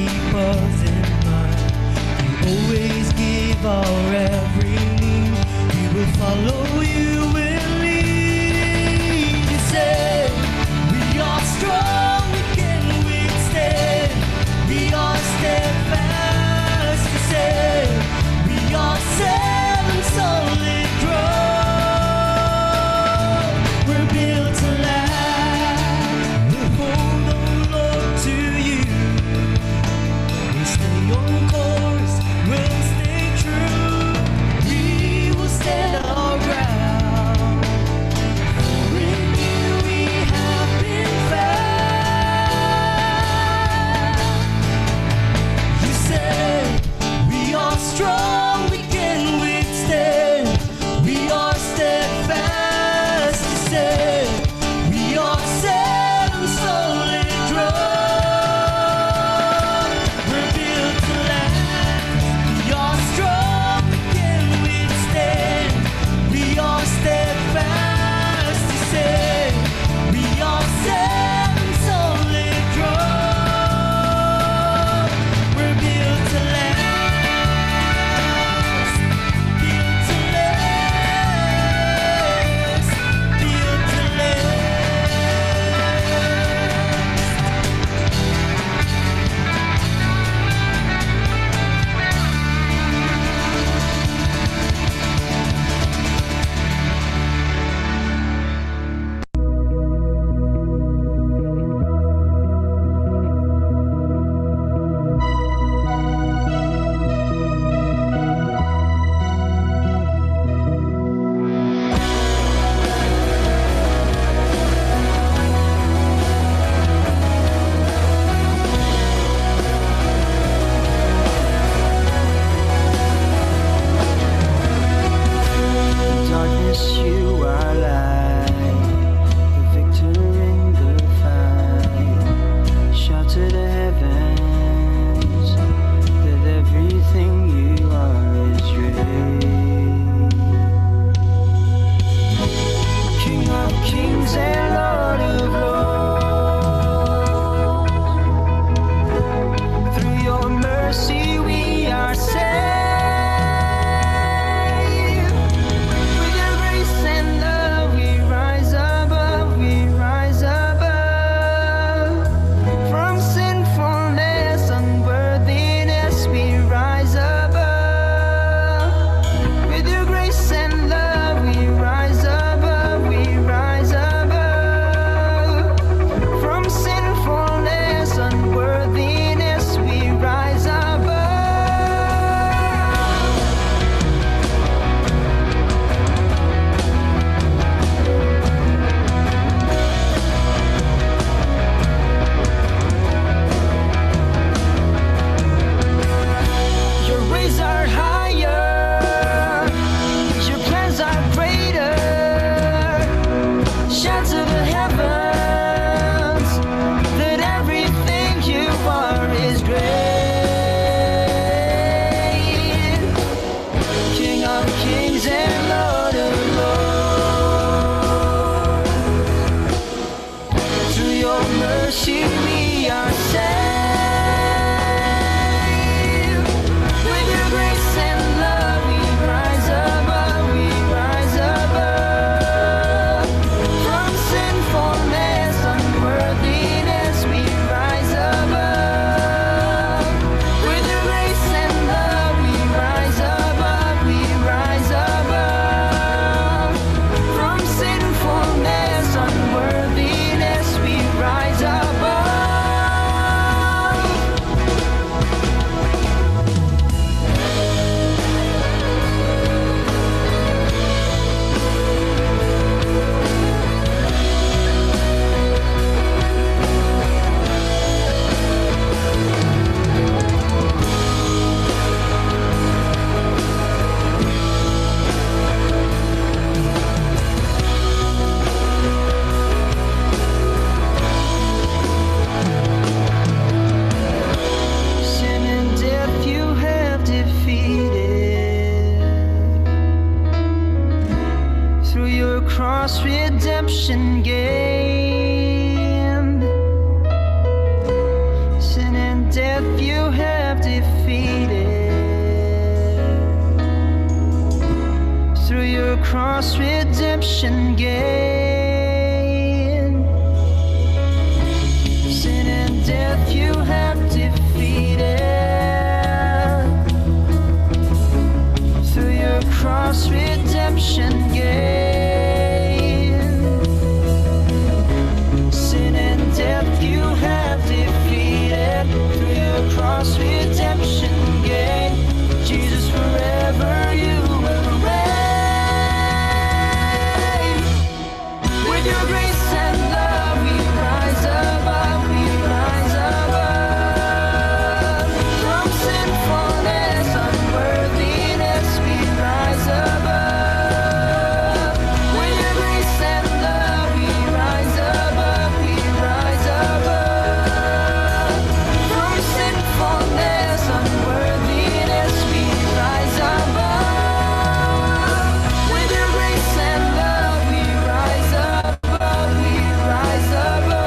keep us in mind. You always give our every need. We will follow you, will lead. You say we are strong, we can withstand. We are steadfast. You say we are seven solid ground. We're built to last. We'll hold on, Lord, to you. We'll stay on course, we'll stay true. We will stand our ground. cross redemption gain. Sin and death you have defeated. Through your cross redemption gain. Sin and death you have defeated. Through your cross redemption gain. Jesus, forever you will reign. With your grace and love we rise above, we rise above. From sinfulness, unworthiness, we rise above. With your grace and love we rise above, we rise above. From sinfulness, unworthiness, we rise above. With your grace and love we rise above, we rise above.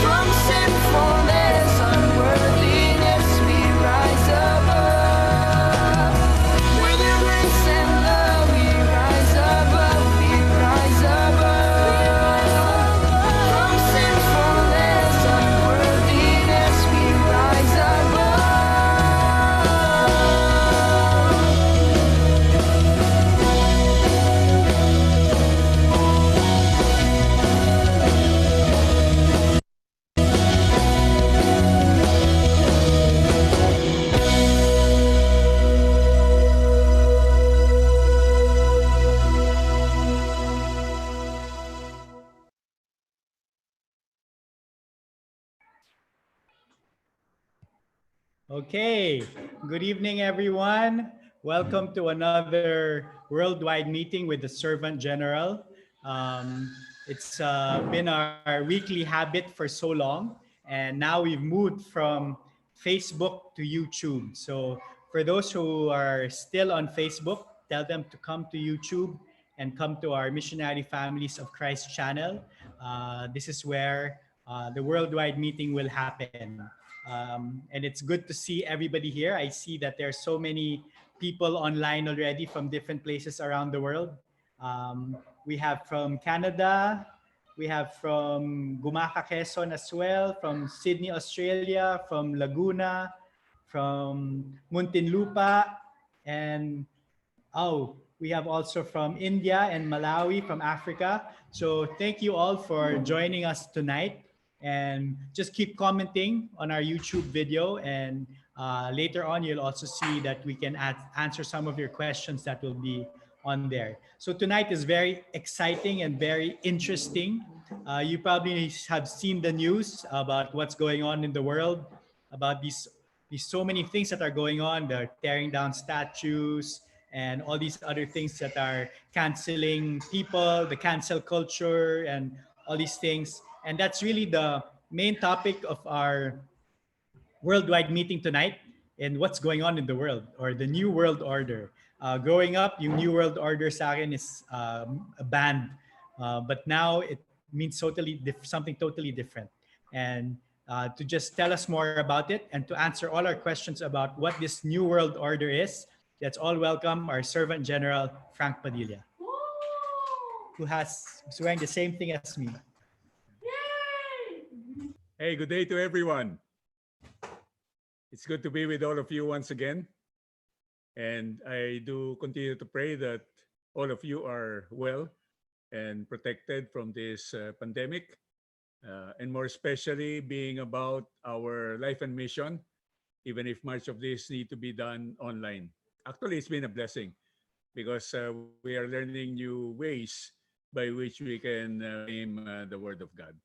From sinfulness, unworthiness, we rise above. With your grace and love we rise above, we rise above. From sinfulness, unworthiness, we rise Okay, good evening, everyone. Welcome to another worldwide meeting with the Servant General. It's been our weekly habit for so long, and now we've moved from Facebook to YouTube. So, for those who are still on Facebook, tell them to come to YouTube and come to our Missionary Families of Christ channel. This is where the worldwide meeting will happen. And it's good to see everybody here. I see that there are so many people online already from different places around the world. We have from Canada, we have from Gumaca, Quezon as well, from Sydney, Australia, from Laguna, from Muntinlupa, and we have also from India and Malawi, from Africa. So thank you all for joining us tonight. And just keep commenting on our YouTube video. And later on, you'll also see that we can answer some of your questions that will be on there. So tonight is very exciting and very interesting. You probably have seen the news about what's going on in the world, about these so many things that are going on. They're tearing down statues and all these other things that are canceling people, the cancel culture, and all these things. And that's really the main topic of our worldwide meeting tonight, and what's going on in the world, or the new world order. Growing up, yung new world order sa akin is a band, but now it means something totally different. And to just tell us more about it and to answer all our questions about what this new world order is, let's all welcome our Servant General, Frank Padilla, who's wearing the same thing as me. Hey, good day to everyone. It's good to be with all of you once again. And I do continue to pray that all of you are well and protected from this pandemic. And more especially being about our life and mission, even if much of this need to be done online. Actually, it's been a blessing because we are learning new ways by which we can name the Word of God.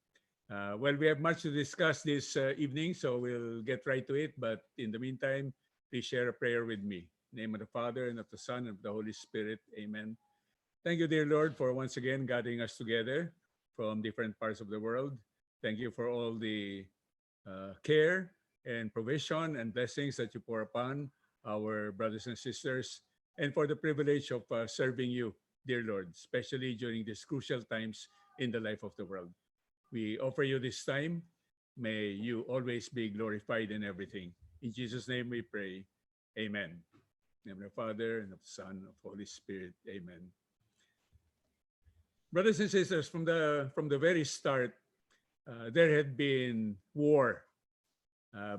Well, we have much to discuss this evening, so we'll get right to it. But in the meantime, please share a prayer with me. In the name of the Father, and of the Son, and of the Holy Spirit. Amen. Thank you, dear Lord, for once again gathering us together from different parts of the world. Thank you for all the care and provision and blessings that you pour upon our brothers and sisters, and for the privilege of serving you, dear Lord, especially during these crucial times in the life of the world. We offer you this time. May you always be glorified in everything. In Jesus' name we pray. Amen. In the name of the Father, and of the Son, and of the Holy Spirit. Amen. Brothers and sisters, from the very start, there had been war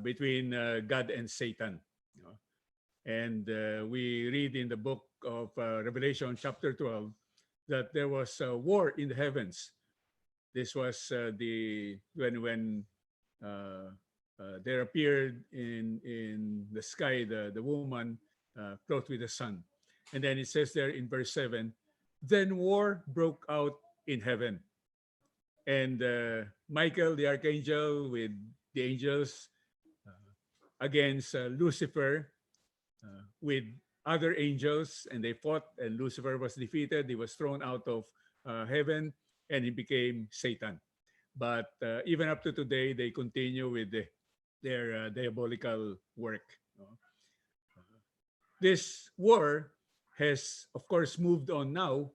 between God and Satan. You know? And we read in the book of Revelation, chapter 12, that there was a war in the heavens. This was when there appeared in the sky the woman clothed with the sun. And then it says there in verse 7, then war broke out in heaven. And Michael, the archangel, with the angels against Lucifer with other angels, and they fought, and Lucifer was defeated. He was thrown out of heaven, and he became Satan. But even up to today, they continue with their diabolical work. This war has, of course, moved on now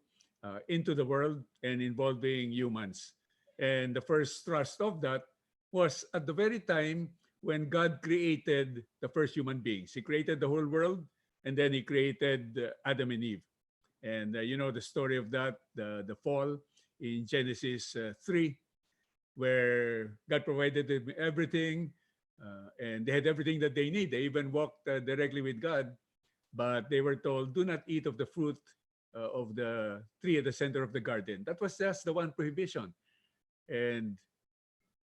into the world and involving humans. And the first thrust of that was at the very time when God created the first human beings. He created the whole world, and then he created Adam and Eve. And you know the story of that, the fall in Genesis 3, where God provided them everything, and they had everything that they need. They even walked directly with God, but they were told, do not eat of the fruit of the tree at the center of the garden. That was just the one prohibition. And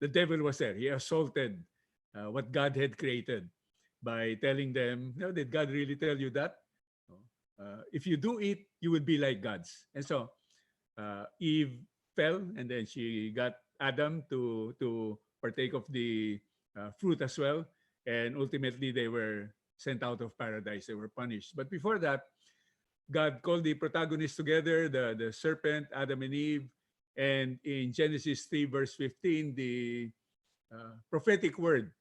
the devil was there. He assaulted what God had created by telling them, no, did God really tell you that? If you do eat, you will be like gods. And so Eve fell, and then she got Adam to partake of the fruit as well. And ultimately, they were sent out of paradise. They were punished. But before that, God called the protagonists together, the serpent, Adam and Eve. And in Genesis 3, verse 15, the prophetic word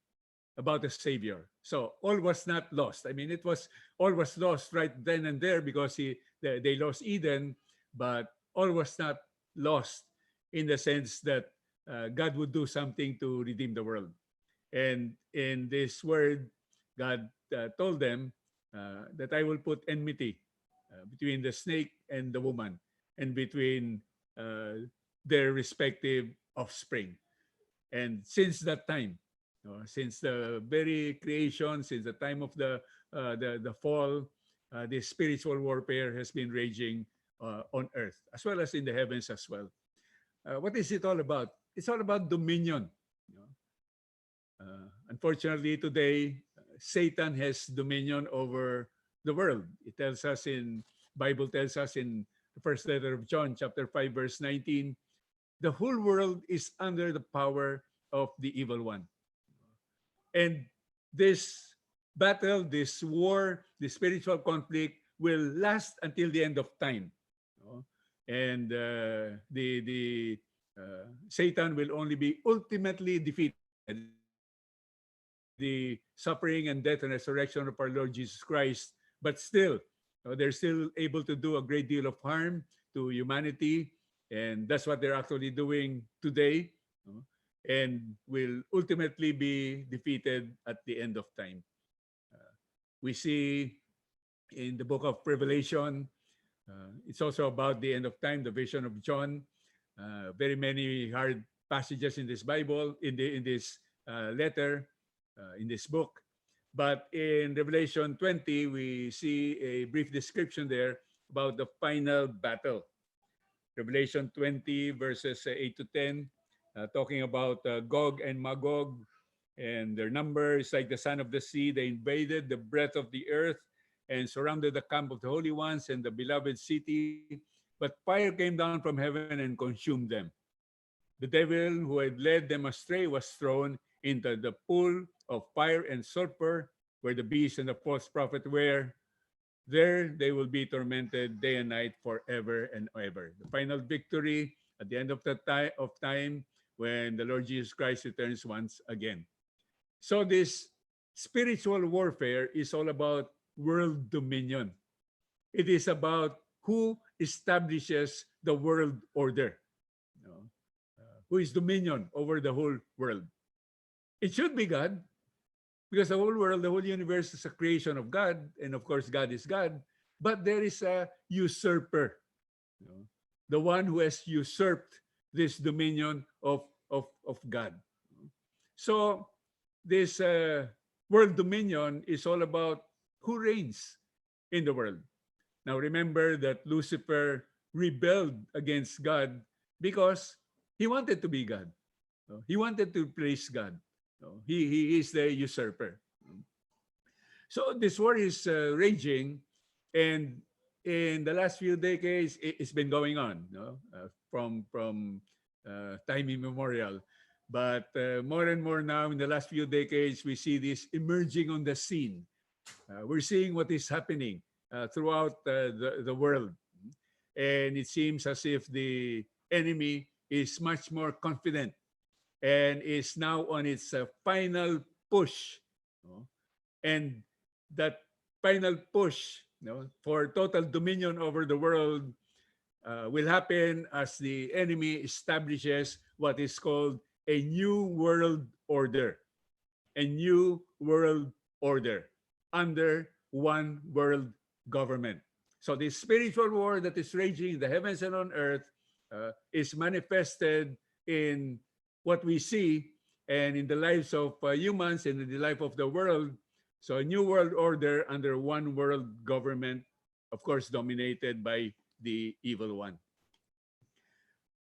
about the Savior. So all was not lost. I mean, all was lost right then and there because they lost Eden, but all was not lost in the sense that God would do something to redeem the world. And in this word, God told them that I will put enmity between the snake and the woman, and between their respective offspring. And since that time, since the very creation, since the time of the fall, the spiritual warfare has been raging on earth, as well as in the heavens as well. What is it all about? It's all about dominion. Unfortunately, today, Satan has dominion over the world. Bible tells us in the first letter of John, chapter 5, verse 19, the whole world is under the power of the evil one. And this battle, this war, this spiritual conflict will last until the end of time. And Satan will only be ultimately defeated. The suffering and death and resurrection of our Lord Jesus Christ, but still, they're still able to do a great deal of harm to humanity, and that's what they're actually doing today, and will ultimately be defeated at the end of time. We see in the book of Revelation, it's also about the end of time, the vision of John. Very many hard passages in this Bible, in this letter, in this book. But in Revelation 20, we see a brief description there about the final battle. Revelation 20, verses 8 to 10, talking about Gog and Magog, and their number is like the sand of the sea. They invaded the breadth of the earth and surrounded the camp of the holy ones and the beloved city. But fire came down from heaven and consumed them. The devil who had led them astray was thrown into the pool of fire and sulfur, where the beast and the false prophet were. There they will be tormented day and night forever and ever. The final victory at the end of time when the Lord Jesus Christ returns once again. So this spiritual warfare is all about world dominion. It is about who establishes the world order. Who is dominion over the whole world. It should be God. Because the whole world, the whole universe is a creation of God, and of course, God is God. But there is a usurper, you know, the one who has usurped this dominion of God. So this world dominion is all about who reigns in the world. Now remember that Lucifer rebelled against God because he wanted to be God. He wanted to place God. He is the usurper. So this war is raging, and in the last few decades, it's been going on, from time immemorial. But more and more now, in the last few decades, we see this emerging on the scene. We're seeing what is happening throughout the world, and it seems as if the enemy is much more confident and is now on its final push. And that final push, for total dominion over the world will happen as the enemy establishes what is called a new world order. A new world order under one world government. So the spiritual war that is raging in the heavens and on earth is manifested in what we see and in the lives of humans and in the life of the world. So a new world order under one world government, of course, dominated by the evil one.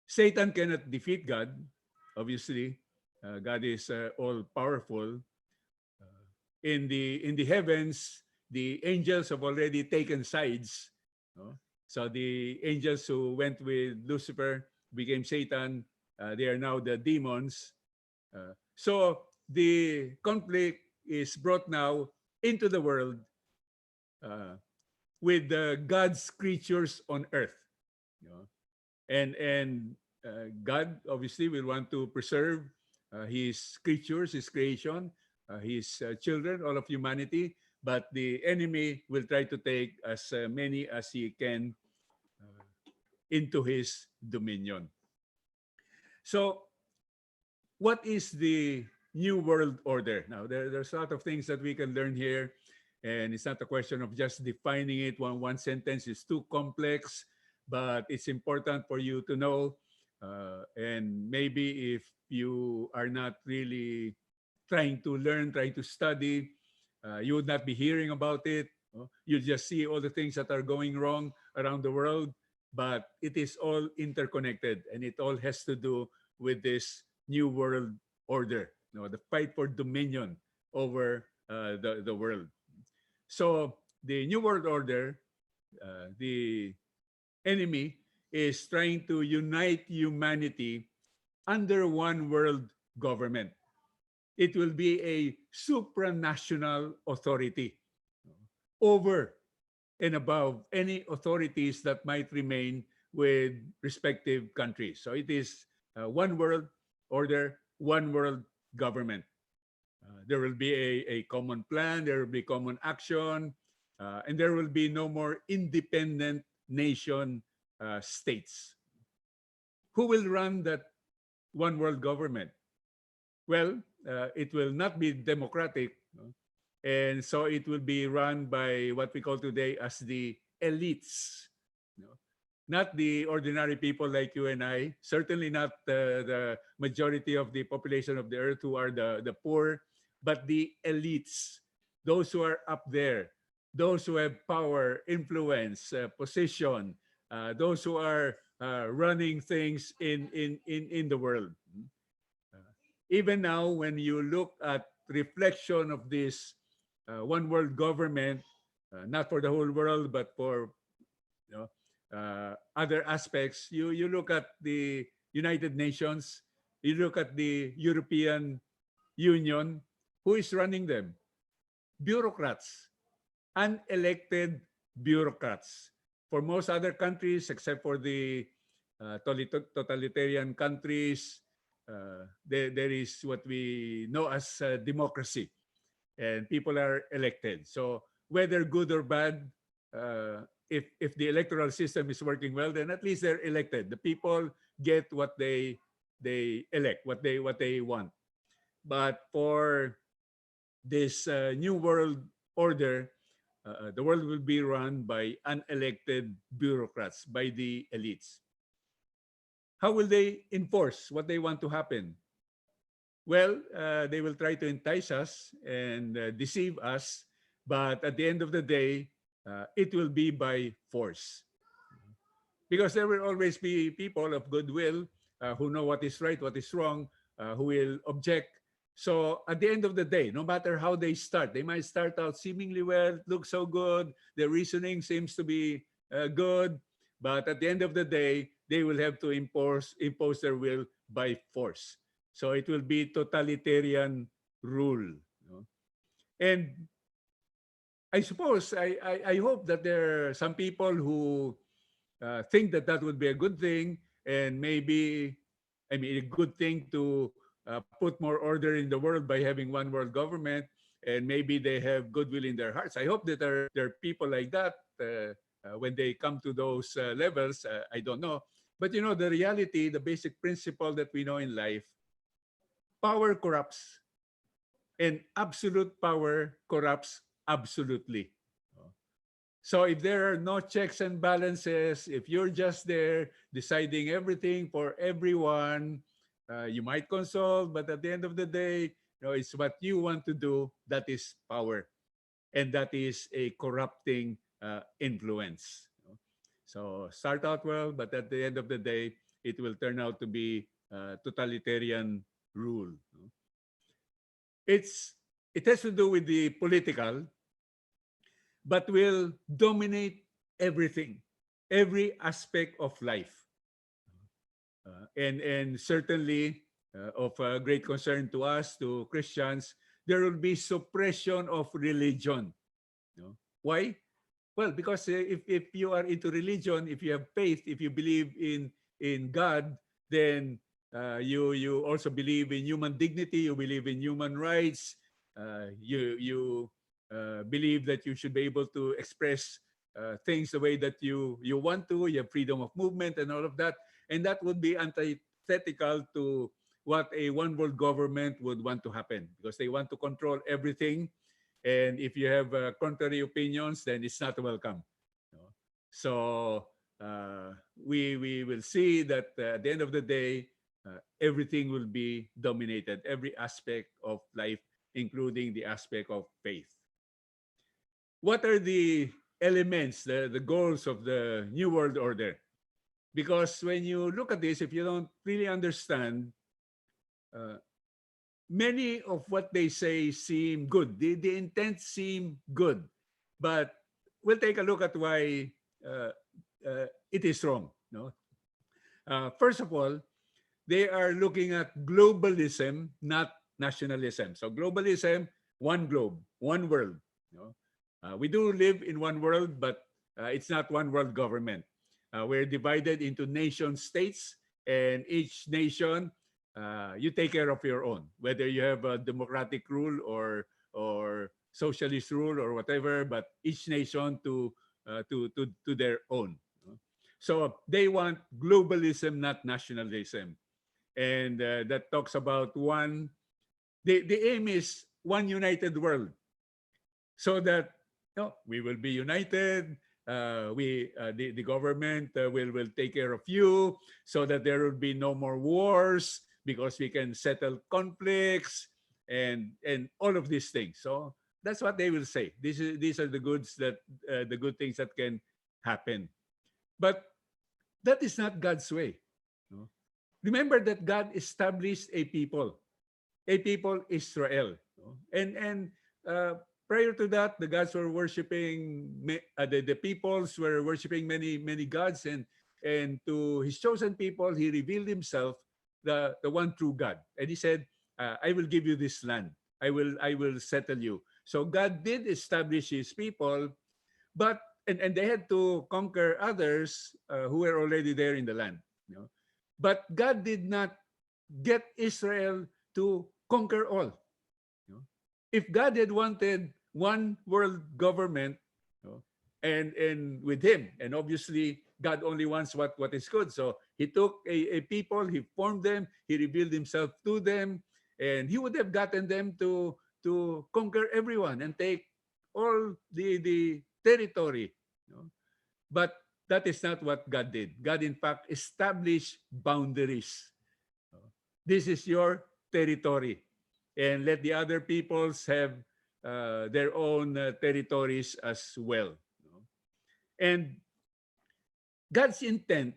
Satan cannot defeat God, obviously. God is all powerful. In the heavens, the angels have already taken sides. So the angels who went with Lucifer became Satan. They are now the demons. So the conflict is brought now into the world with God's creatures on earth. And God obviously will want to preserve his creatures, his creation, his children, all of humanity, but the enemy will try to take as many as he can into his dominion. So what is the new world order? Now, there's a lot of things that we can learn here, and it's not a question of just defining it. One sentence is too complex, but it's important for you to know. And maybe if you are not really trying to learn, trying to study, you would not be hearing about it. You just see all the things that are going wrong around the world, but it is all interconnected, and it all has to do with this new world order, the fight for dominion over the world. So the new world order, the enemy is trying to unite humanity under one world government. It will be a supranational authority over and above any authorities that might remain with respective countries. So it is one world order, one world government. There will be a common plan, there will be common action, and there will be no more independent nation states. Who will run that one world government? Well, it will not be democratic, and so it will be run by what we call today as the elites. Not the ordinary people like you and I, certainly not the majority of the population of the earth who are the poor, but the elites, those who are up there, those who have power, influence, position, those who are running things in the world. Even now, when you look at reflection of this one world government, not for the whole world, but for other aspects, you look at the United Nations, you look at the European Union, who is running them? Bureaucrats, unelected bureaucrats. For most other countries, except for the totalitarian countries, there is what we know as democracy, and people are elected. So whether good or bad, if the electoral system is working well, then at least they're elected. The people get what they elect, what they want. But for this new world order, the world will be run by unelected bureaucrats, by the elites. How will they enforce what they want to happen? Well, they will try to entice us and deceive us, but at the end of the day, it will be by force. Because there will always be people of goodwill who know what is right, what is wrong, who will object. So at the end of the day, no matter how they start, they might start out seemingly well, look so good, their reasoning seems to be good, but at the end of the day, they will have to impose their will by force. So it will be totalitarian rule. And I suppose, I hope that there are some people who think that that would be a good thing, and maybe, I mean, a good thing to put more order in the world by having one world government, and maybe they have goodwill in their hearts. I hope that there are people like that when they come to those levels. I don't know. But you know, the reality, the basic principle that we know in life, power corrupts, and absolute power corrupts absolutely. So if there are no checks and balances, if you're just there deciding everything for everyone, you might consult, but at the end of the day, you know, it's what you want to do that is power, and that is a corrupting influence. So start out well, but at the end of the day, it will turn out to be totalitarian rule. It has to do with the political, but will dominate everything, every aspect of life. And certainly of great concern to us, to Christians, there will be suppression of religion. Why? Well, because if you are into religion, if you have faith, if you believe in God, then you also believe in human dignity, you believe in human rights, you believe that you should be able to express things the way that you want to. You have freedom of movement and all of that. And that would be antithetical to what a one world government would want to happen, because they want to control everything. And if you have contrary opinions, then it's not welcome. So we will see that at the end of the day, everything will be dominated, every aspect of life, including the aspect of faith. What are the elements, the goals of the New World Order? Because when you look at this, if you don't really understand, many of what they say seem good. The intent seem good, but we'll take a look at why it is wrong. No? First of all, they are looking at globalism, not nationalism. So globalism, one globe, one world. We do live in one world, but it's not one world government. We're divided into nation states, and each nation, you take care of your own, whether you have a democratic rule or socialist rule or whatever, but each nation to their own. So they want globalism, not nationalism. And that talks about one, the aim is one united world, so that we will be united. The government will take care of you, so that there will be no more wars, because we can settle conflicts and all of these things. So that's what they will say. These are the goods that the good things that can happen. But that is not God's way. Remember that God established a people Israel, and prior to that, the gods were worshiping, the peoples were worshiping many gods, and to his chosen people, he revealed himself, the one true God. And he said, I will give you this land. I will settle you. So God did establish his people, but and they had to conquer others who were already there in the land. But God did not get Israel to conquer all. If God had wanted one world government, and with him, and obviously God only wants what is good. So he took a people, he formed them, he revealed himself to them, and he would have gotten them to to conquer everyone and take all the territory. You know? But that is not what God did. God, in fact, established boundaries. This is your territory. And let the other peoples have their own territories as well. And God's intent,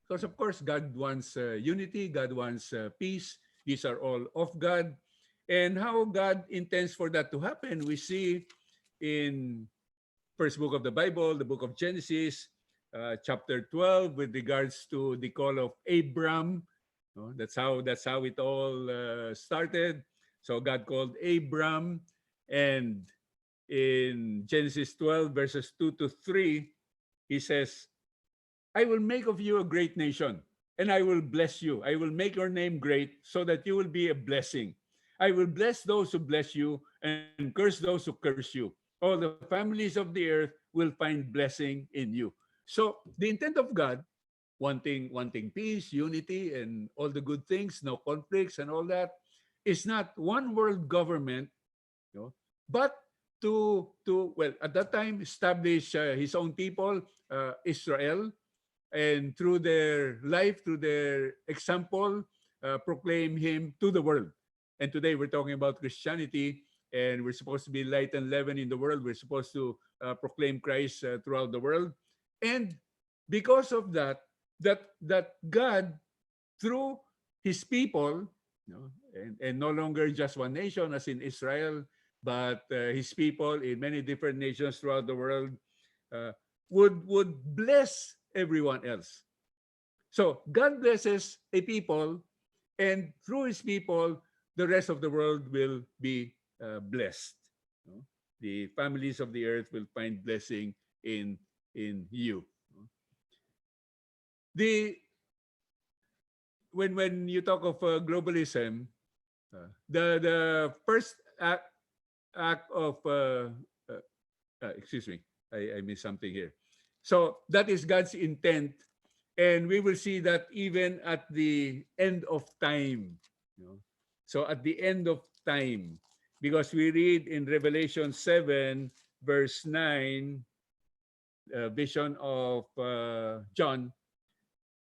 because of course God wants unity, God wants peace. These are all of God. And how God intends for that to happen, we see in first book of the Bible, the book of Genesis, chapter 12, with regards to the call of Abram. That's how it all started. So God called Abram, and in Genesis 12, verses 2 to 3, he says, I will make of you a great nation, and I will bless you. I will make your name great so that you will be a blessing. I will bless those who bless you and curse those who curse you. All the families of the earth will find blessing in you. So the intent of God, wanting peace, unity, and all the good things, no conflicts and all that, is not one world government, you know, but to well, at that time, establish his own people, Israel, and through their life, through their example, proclaim him to the world. And today we're talking about Christianity, and we're supposed to be light and leaven in the world. We're supposed to proclaim Christ throughout the world. And because of that, that God, through his people, you know, and no longer just one nation as in Israel, but his people in many different nations throughout the world, uh, would bless everyone else. So God blesses a people, and through his people, the rest of the world will be blessed. You know? The families of the earth will find blessing in you. The when you talk of globalism, the first act of excuse me, I missed something here. So that is God's intent, and we will see that even at the end of time. You know? So at the end of time, because we read in Revelation 7, verse 9, vision of John.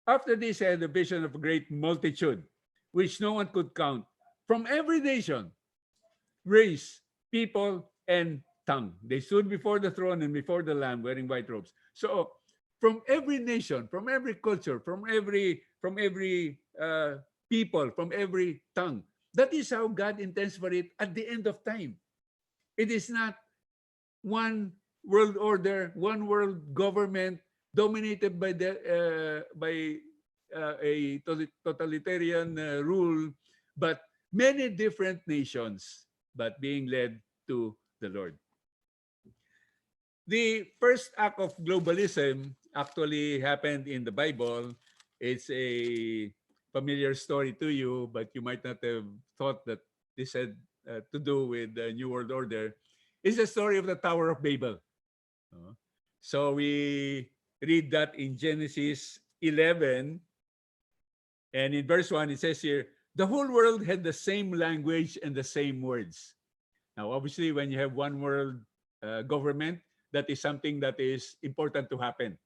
After this, I had a vision of a great multitude, which no one could count, from every nation, race, people, and tongue. They stood before the throne and before the Lamb wearing white robes. So from every nation, from every culture, from every people, from every tongue. That is how God intends for it at the end of time. It is not one world order, one world government dominated by a totalitarian rule, but many different nations, but being led to the Lord. The first act of globalism actually happened in the Bible. It's a familiar story to you, but you might not have thought that this had to do with the New World Order. It's the story of the Tower of Babel. So we read that in Genesis 11, and in verse 1, it says here, the whole world had the same language and the same words. Now, obviously, when you have one world government, that is something that is important to happen.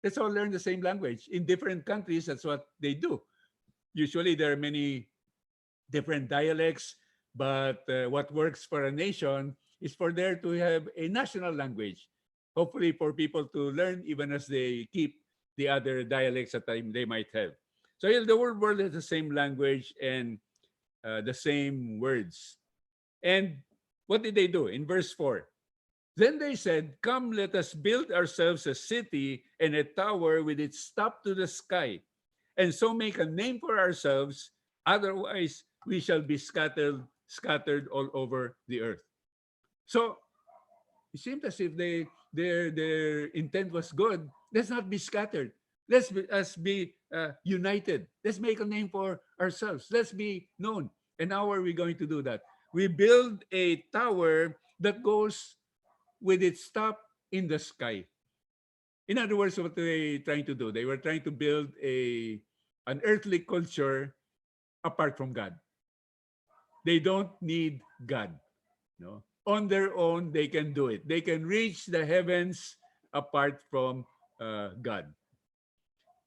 Let's all learn the same language. In different countries, that's what they do. Usually, there are many different dialects, but what works for a nation is for there to have a national language, hopefully for people to learn even as they keep the other dialects that they might have. So the whole world has the same language and the same words. And what did they do? In verse 4, then they said, come, let us build ourselves a city and a tower with its top to the sky, and so make a name for ourselves. Otherwise, we shall be scattered all over the earth. So it seemed as if their intent was good. Let's not be scattered. Let's be united. Let's make a name for ourselves. Let's be known. And how are we going to do that? We build a tower that goes with its top in the sky. In other words, what they were trying to do, they were trying to build an earthly culture apart from God. They don't need God. No, on their own they can do it. They can reach the heavens apart from God.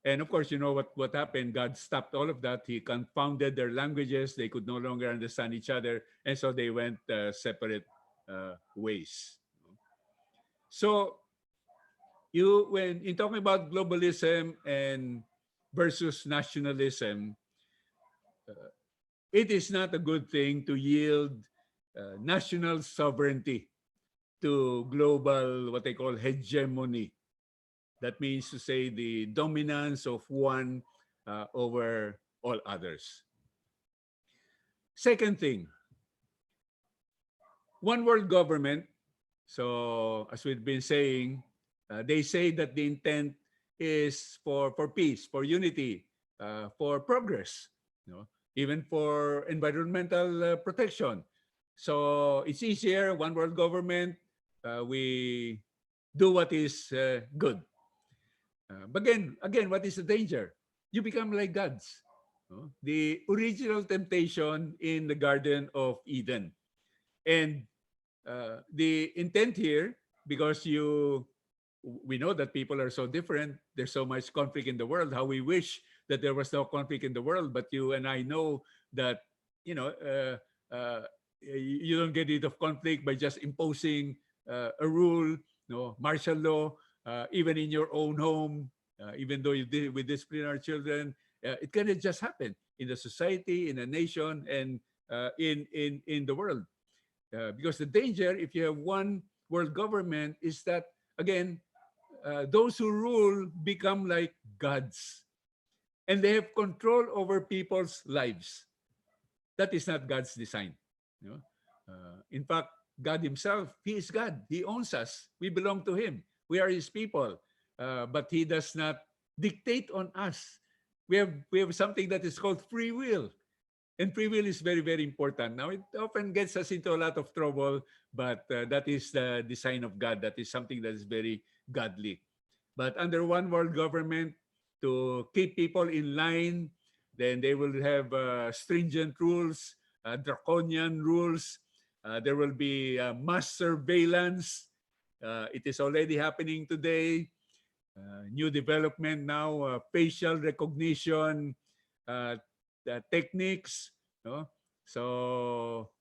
And of course, you know what happened. God stopped all of that. He confounded their languages. They could no longer understand each other, and so they went separate ways. So when in talking about globalism and versus nationalism, it is not a good thing to yield national sovereignty to global, what they call hegemony. That means to say the dominance of one over all others. Second thing, one world government. So as we've been saying, they say that the intent is for peace, for unity, for progress, you know, even for environmental protection. So it's easier, one world government, we do what is good. But again, what is the danger? You become like gods. No? The original temptation in the Garden of Eden. And the intent here, because we know that people are so different, there's so much conflict in the world, how we wish that there was no conflict in the world, but you and I know that, you know, you don't get rid of conflict by just imposing a rule, no, martial law, even in your own home, even though we discipline our children, it cannot just happen in the society, in a nation, and in the world. Because the danger, if you have one world government, is that, again, those who rule become like gods. And they have control over people's lives. That is not God's design. You know? In fact, God himself, he is God. He owns us. We belong to him. We are his people. But he does not dictate on us. We have something that is called free will. And free will is very, very important. Now, it often gets us into a lot of trouble, but that is the design of God. That is something that is very godly. But under one world government, to keep people in line, then they will have stringent rules, draconian rules. There will be mass surveillance. It is already happening today. New development now, facial recognition, the techniques, no? So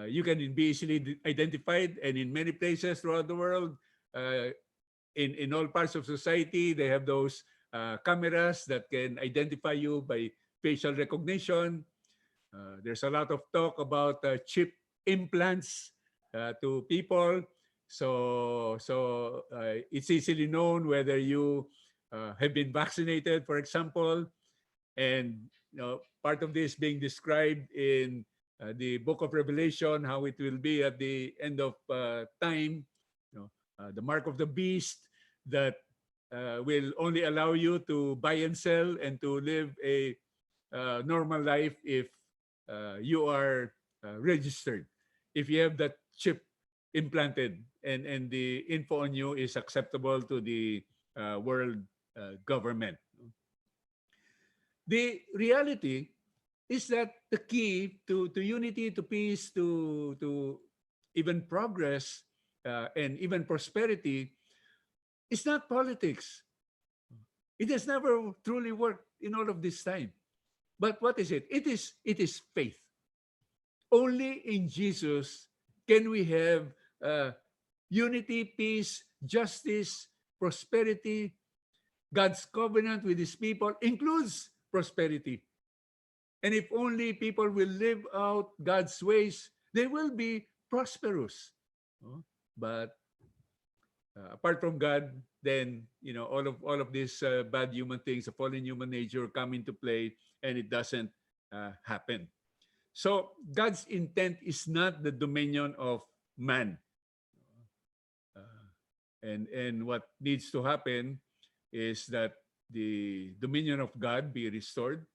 you can be easily identified, and in many places throughout the world, in all parts of society, they have those cameras that can identify you by facial recognition. There's a lot of talk about chip implants to people. So it's easily known whether you have been vaccinated, for example, and you know, part of this being described in the book of Revelation, how it will be at the end of time, you know, the mark of the beast that will only allow you to buy and sell and to live a normal life if you are registered. If you have that chip implanted and the info on you is acceptable to the world government. The reality is that the key to unity, to peace, to even progress, and even prosperity is not politics. It has never truly worked in all of this time. But what is it? It is faith. Only in Jesus can we have unity, peace, justice, prosperity. God's covenant with his people includes prosperity. And if only people will live out God's ways, they will be prosperous. But apart from God, then you know all of these bad human things, the fallen human nature, come into play, and it doesn't happen. So God's intent is not the dominion of man, and what needs to happen is that the dominion of God be restored,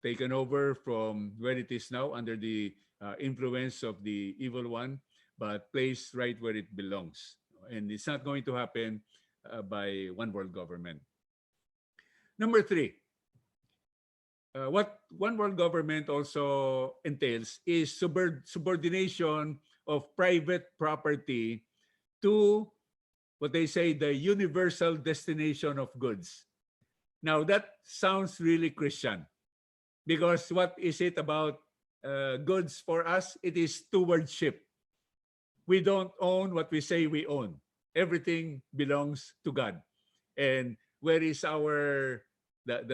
taken over from where it is now under the influence of the evil one, but placed right where it belongs. And it's not going to happen by one world government. Number three, what one world government also entails is subordination of private property to what they say the universal destination of goods. Now that sounds really Christian, because what is it about goods for us? It is stewardship. We don't own what we say we own. Everything belongs to God. And where is the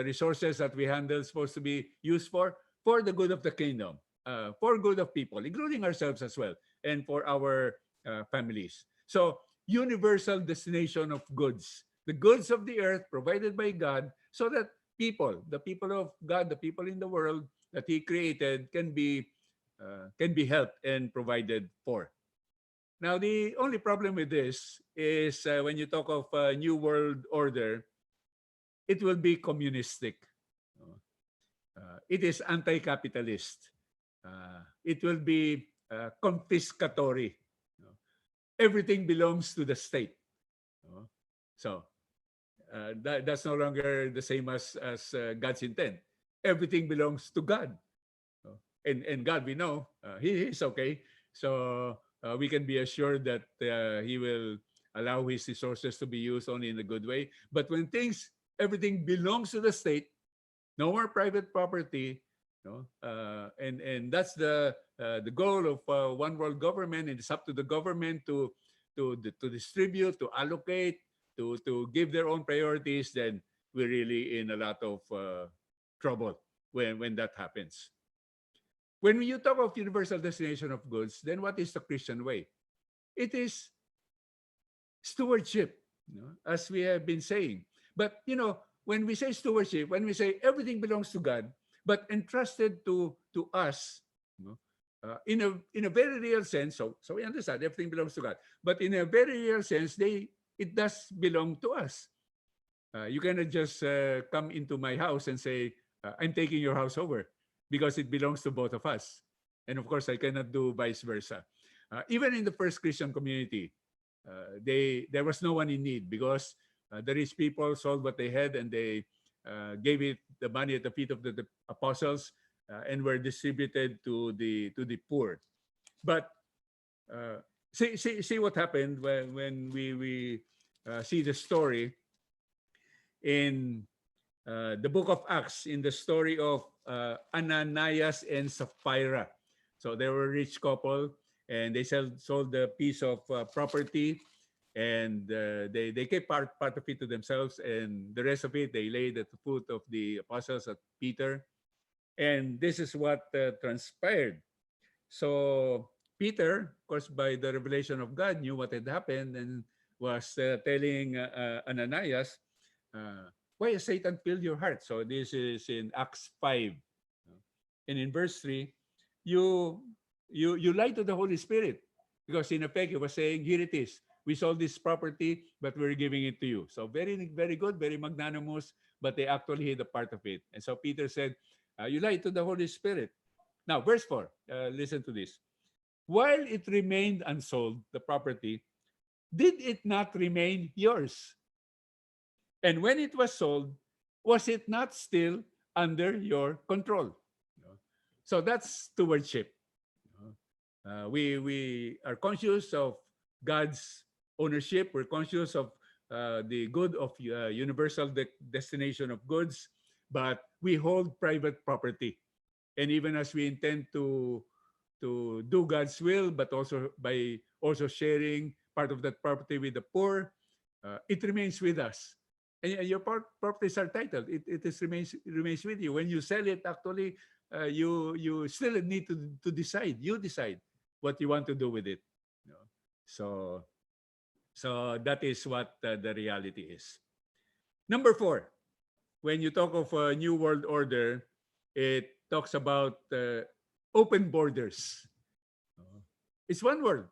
resources that we handle supposed to be used for? For the good of the kingdom, for good of people, including ourselves as well, and for our families. So universal destination of goods, the goods of the earth provided by God, so that people, the people of God, the people in the world that He created, can be helped and provided for. Now, the only problem with this is when you talk of New World Order, it will be communistic. It is anti-capitalist. It will be confiscatory. Everything belongs to the state. So that's no longer the same as God's intent. Everything belongs to God. And God, we know, He is okay. So we can be assured that He will allow His resources to be used only in a good way. But when everything belongs to the state, no more private property, and that's the goal of one world government. And it's up to the government to distribute, to allocate, to give their own priorities. Then we're really in a lot of trouble when that happens. When you talk of universal destination of goods, then what is the Christian way? It is stewardship, as we have been saying. But when we say stewardship, when we say everything belongs to God, but entrusted to us, in a very real sense. So we understand everything belongs to God, but in a very real sense, it does belong to us. You cannot just come into my house and say, "I'm taking your house over," because it belongs to both of us. And of course, I cannot do vice versa. Even in the first Christian community, there was no one in need, because the rich people sold what they had, and they gave the money at the feet of the apostles, and were distributed to the poor. But see what happened when we see the story in the book of Acts, in the story of Ananias and Sapphira. So they were a rich couple, and they sold a piece of property, and they kept part of it to themselves, and the rest of it they laid at the foot of the apostles, at Peter. And this is what transpired. So Peter, of course, by the revelation of God, knew what had happened, and was telling Ananias, why has Satan filled your heart? So this is in Acts 5. And in verse 3, you lied to the Holy Spirit, because in effect he was saying, here it is. We sold this property, but we're giving it to you. So very, very good, very magnanimous, but they actually hid a part of it. And so Peter said, you lied to the Holy Spirit. Now, verse 4, listen to this. While it remained unsold, the property, did it not remain yours? And when it was sold, was it not still under your control? So that's stewardship. We are conscious of God's ownership. We're conscious of the good of universal destination of goods, but we hold private property. And even as we intend to do God's will, but also by also sharing part of that property with the poor, it remains with us. And your properties are titled. It remains with you. When you sell it, actually, you still need to decide. You decide what you want to do with it. So that is what the reality is. Number 4, when you talk of a new world order, it talks about open borders. It's one word.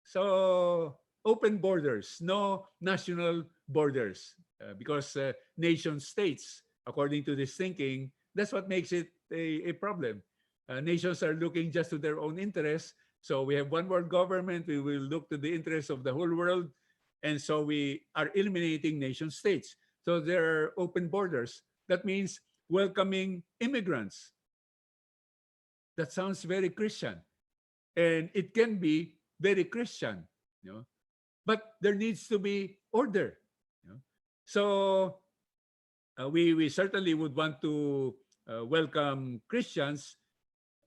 So open borders, no national borders, because nation states, according to this thinking, that's what makes it a problem. Nations are looking just to their own interests. So we have one world government. We will look to the interests of the whole world. And so we are eliminating nation states. So there are open borders. That means welcoming immigrants. That sounds very Christian, and it can be very Christian, you know. But there needs to be order, you know. So we certainly would want to welcome Christians.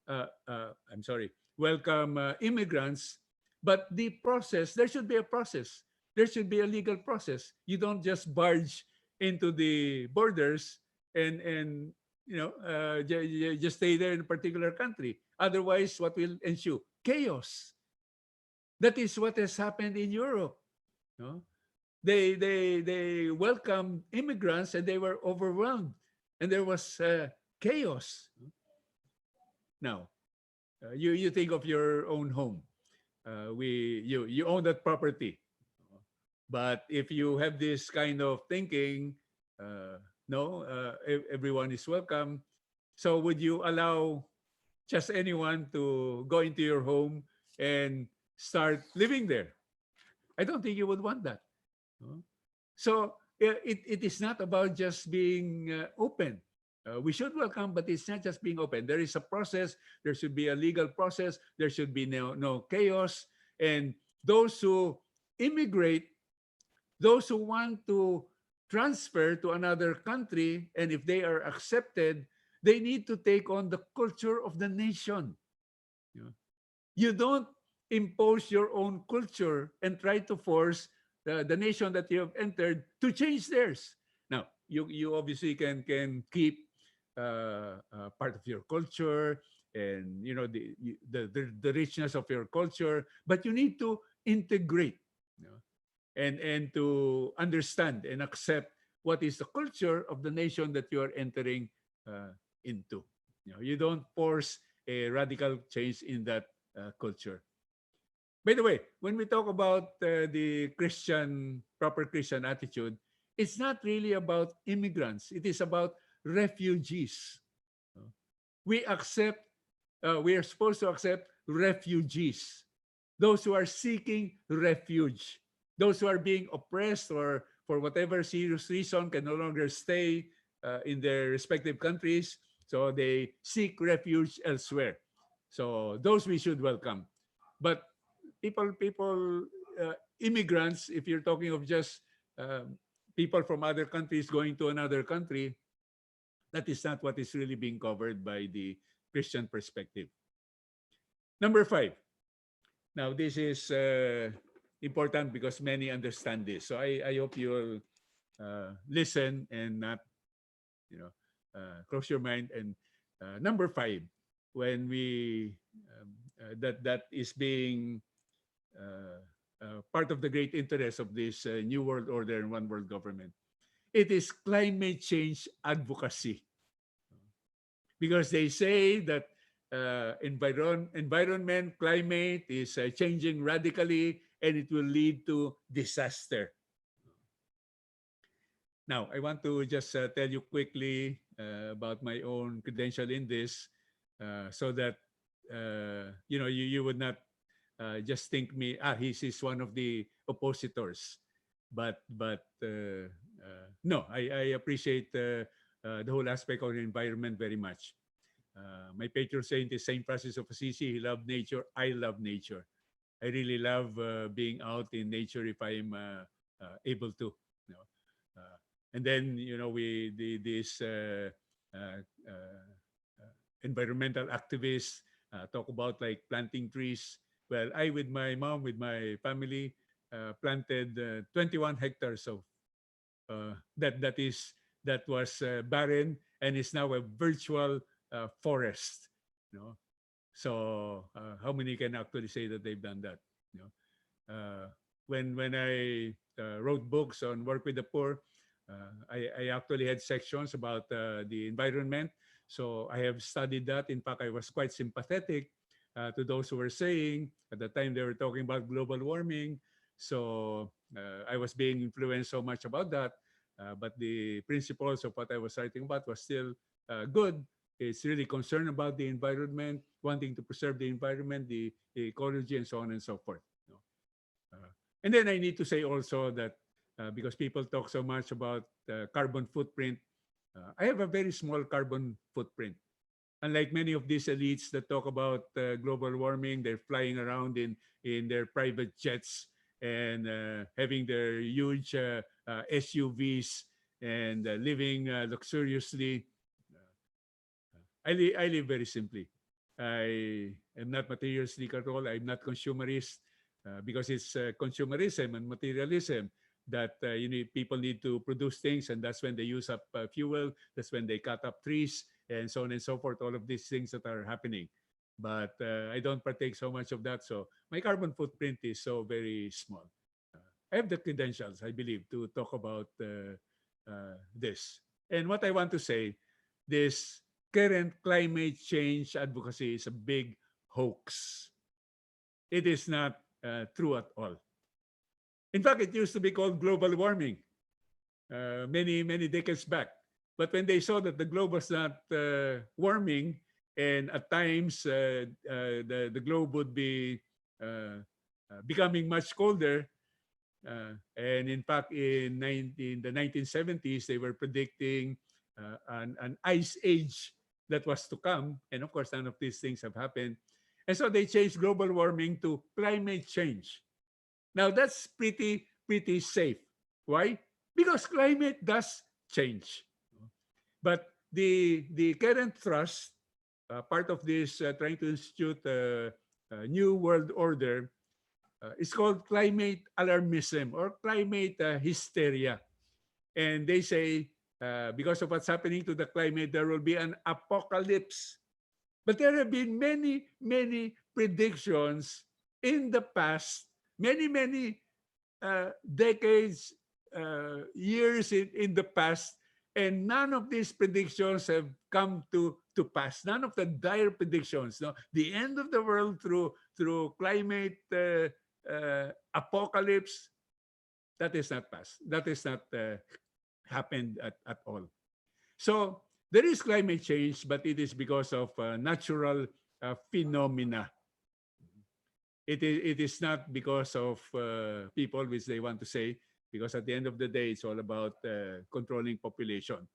I'm sorry, welcome immigrants. But the process, there should be a process. There should be a legal process. You don't just barge into the borders and just stay there in a particular country. Otherwise, what will ensue? Chaos. That is what has happened in Europe. No? They welcomed immigrants and they were overwhelmed, and there was chaos. Now, you think of your own home. You own that property, but if you have this kind of thinking, no, everyone is welcome. So would you allow just anyone to go into your home and start living there? I don't think you would want that. No? So it is not about just being open. We should welcome, but it's not just being open. There is a process. There should be a legal process. There should be no chaos. And those who immigrate, those who want to transfer to another country, and if they are accepted, they need to take on the culture of the nation. You know? You don't impose your own culture and try to force the nation that you have entered to change theirs. Now, you obviously can keep part of your culture and the richness of your culture, but you need to integrate, and to understand and accept what is the culture of the nation that you are entering into. You don't force a radical change in that culture. By the way, when we talk about the proper Christian attitude, it's not really about immigrants. It is about refugees. We are supposed to accept refugees, those who are seeking refuge, those who are being oppressed or for whatever serious reason can no longer stay in their respective countries, so they seek refuge elsewhere. So those we should welcome. But immigrants, if you're talking of just people from other countries going to another country, that is not what is really being covered by the Christian perspective. Number 5. Now, this is important because many understand this. So I hope you'll listen and not, close your mind. And number 5, when we that is being part of the great interest of this new world order and one world government, it is climate change advocacy. Because they say that environment, climate is changing radically and it will lead to disaster. Now, I want to just tell you quickly about my own credential in this so that you would not just think me, he's one of the oppositors. But no, I appreciate the whole aspect of the environment very much. My patron saint is Saint Francis of Assisi. He loved nature. I love nature. I really love being out in nature if I'm able to. And then these environmental activists talk about like planting trees. Well, I with my mom, with my family, planted 21 hectares of that was barren and is now a virtual forest. So how many can actually say that they've done that? When I wrote books on work with the poor, I actually had sections about the environment. So I have studied that. In fact, I was quite sympathetic to those who were saying at the time they were talking about global warming. So I was being influenced so much about that. But the principles of what I was writing about was still good. It's really concerned about the environment, wanting to preserve the environment, the ecology, and so on and so forth. And then I need to say also that because people talk so much about carbon footprint, I have a very small carbon footprint. Unlike many of these elites that talk about global warming, they're flying around in their private jets and having their huge SUVs and living luxuriously. I live very simply. I am not materialistic at all. I'm not consumerist because it's consumerism and materialism that people need to produce things, and that's when they use up fuel. That's when they cut up trees and so on and so forth. All of these things that are happening, but I don't partake so much of that. So my carbon footprint is so very small. I have the credentials, I believe, to talk about this. And what I want to say, this current climate change advocacy is a big hoax. It is not true at all. In fact, it used to be called global warming many decades back. But when they saw that the globe was not warming, and at times the globe would be becoming much colder, and in fact, in the 1970s, they were predicting an ice age that was to come. And of course, none of these things have happened. And so they changed global warming to climate change. Now, that's pretty safe. Why? Because climate does change. But the current thrust, part of this trying to institute a new world order, is called climate alarmism or climate hysteria. And they say, because of what's happening to the climate, there will be an apocalypse. But there have been many predictions in the past, many decades, years in the past, and none of these predictions have come to pass. None of the dire predictions, no, the end of the world through climate apocalypse, that is not passed. That is not happened at all. So there is climate change, but it is because of natural phenomena. It is not because of people, which they want to say, because at the end of the day, it's all about controlling population.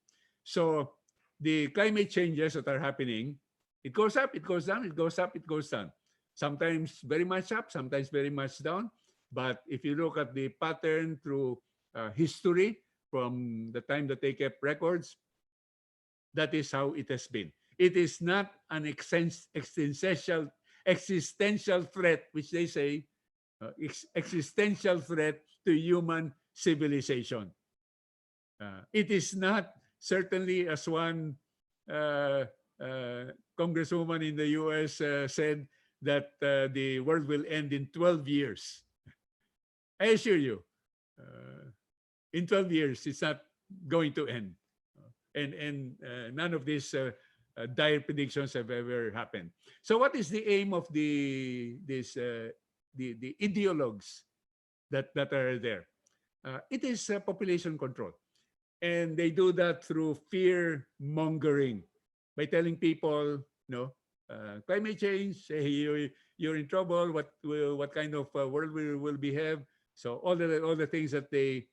So the climate changes that are happening, it goes up, it goes down, it goes up, it goes down. Sometimes very much up, sometimes very much down. But if you look at the pattern through history, from the time that they kept records, that is how it has been. It is not an existential threat, which they say, existential threat to human civilization. It is not, certainly, as one congresswoman in the US said, that the world will end in 12 years. I assure you, in 12 years, it's not going to end. And none of these dire predictions have ever happened. So what is the aim of the ideologues that are there? It is population control. And they do that through fear mongering by telling people, climate change, hey, you're in trouble. What kind of world will we have? So all the things that they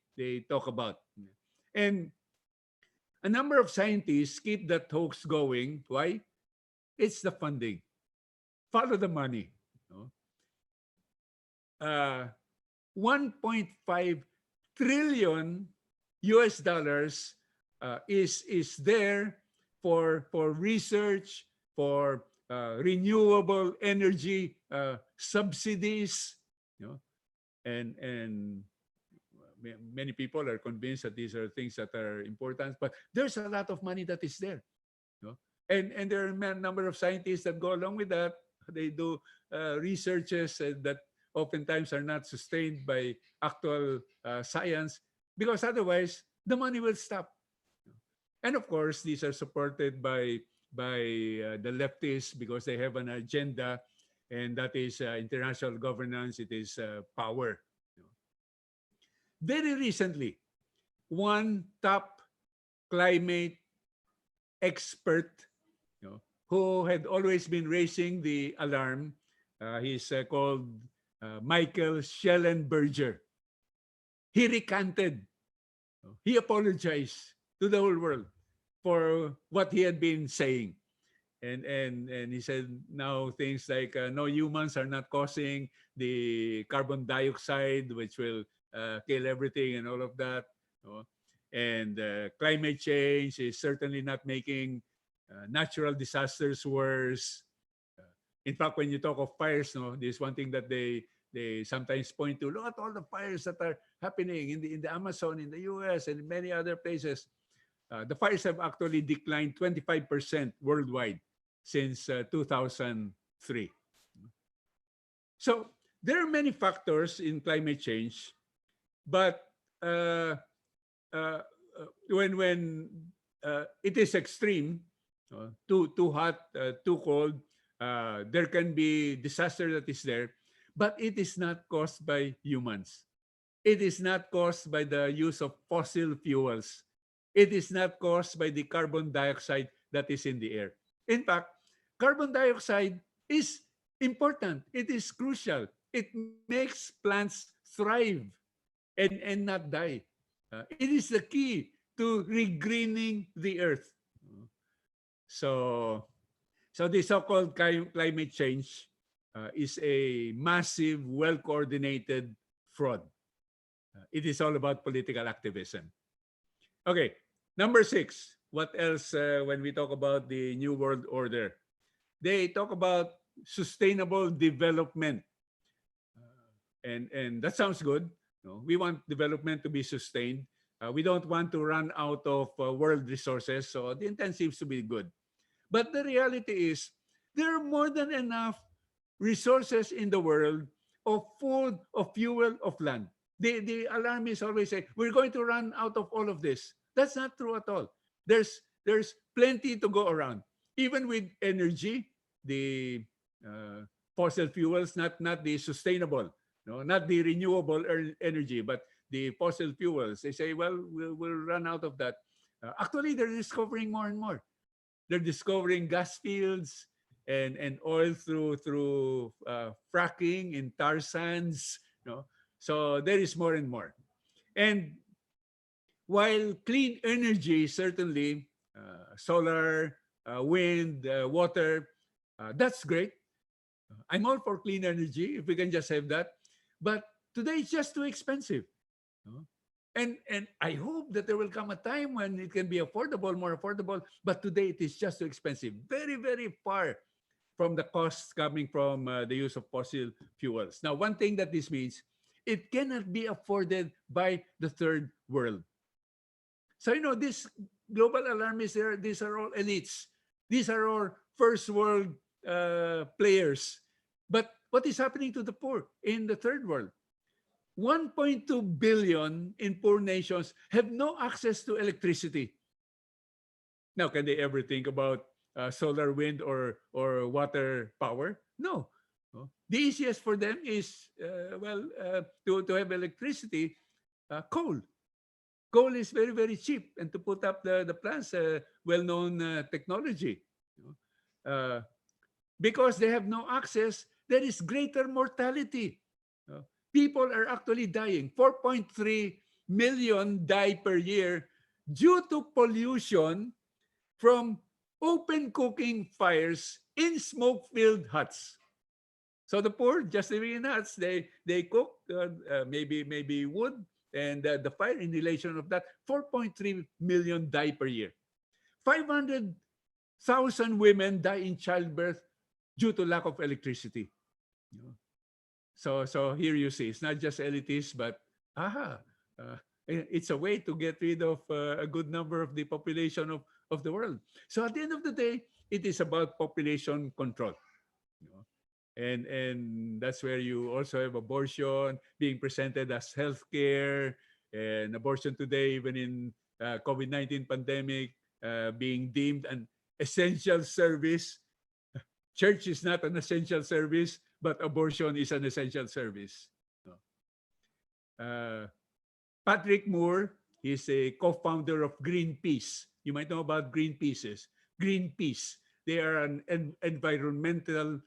talk about. And a number of scientists keep that hoax going. Why? It's the funding. Follow the money. 1.5 trillion US dollars is there for research, for renewable energy subsidies, and many people are convinced that these are things that are important, but there's a lot of money that is there. And there are a number of scientists that go along with that. They do researches that oftentimes are not sustained by actual science, because otherwise the money will stop. And of course, these are supported by the leftists because they have an agenda, and that is international governance. It is power. Very recently, one top climate expert, who had always been raising the alarm, he's called Michael Schellenberger. He recanted. He apologized to the whole world. for what he had been saying. And he said now things like no, humans are not causing the carbon dioxide, which will kill everything and all of that. No? And climate change is certainly not making natural disasters worse. In fact, when you talk of fires, no, this is one thing that they sometimes point to. Look at all the fires that are happening in the Amazon, in the US, and in many other places. The fires have actually declined 25% worldwide since 2003. So there are many factors in climate change, but when it is extreme, too hot, too cold, there can be disaster that is there, but it is not caused by humans. It is not caused by the use of fossil fuels. It is not caused by the carbon dioxide that is in the air. In fact, carbon dioxide is important. It is crucial. It makes plants thrive and not die. It is the key to regreening the earth. So the so-called climate change is a massive, well-coordinated fraud. It is all about political activism. Okay, number 6. What else when we talk about the New World Order? They talk about sustainable development. And that sounds good. No? We want development to be sustained. We don't want to run out of world resources. So the intent seems to be good. But the reality is there are more than enough resources in the world of food, of fuel, of land. The alarmists always say, we're going to run out of all of this. That's not true at all. There's plenty to go around. Even with energy, the fossil fuels, not the sustainable, no, not the renewable energy, but the fossil fuels. They say, well, we'll run out of that. Actually, they're discovering more and more. They're discovering gas fields and oil through fracking in tar sands. No? So there is more and more. And while clean energy, certainly solar, wind, water, that's great. I'm all for clean energy if we can just have that. But today it's just too expensive. And I hope that there will come a time when it can be affordable, more affordable. But today it is just too expensive. Very, very far from the costs coming from the use of fossil fuels. Now, one thing that this means, it cannot be afforded by the third world. So, these global alarmists, these are all elites. These are all first world players. But what is happening to the poor in the third world? 1.2 billion in poor nations have no access to electricity. Now, can they ever think about solar, wind, or water power? No. The easiest for them is, to have electricity, coal. Coal is very, very cheap. And to put up the plants, well-known technology. Because they have no access, there is greater mortality. People are actually dying. 4.3 million die per year due to pollution from open cooking fires in smoke-filled huts. So the poor, just living in huts, they cook maybe wood, and the fire in relation of that, 4.3 million die per year. 500,000 women die in childbirth due to lack of electricity. So here you see, it's not just elitists, but it's a way to get rid of a good number of the population of the world. So at the end of the day, it is about population control. And that's where you also have abortion being presented as healthcare, and abortion today, even in COVID-19 pandemic, being deemed an essential service. Church is not an essential service, but abortion is an essential service. Patrick Moore is a co-founder of Greenpeace. You might know about Greenpeace. Greenpeace. They are an environmentalist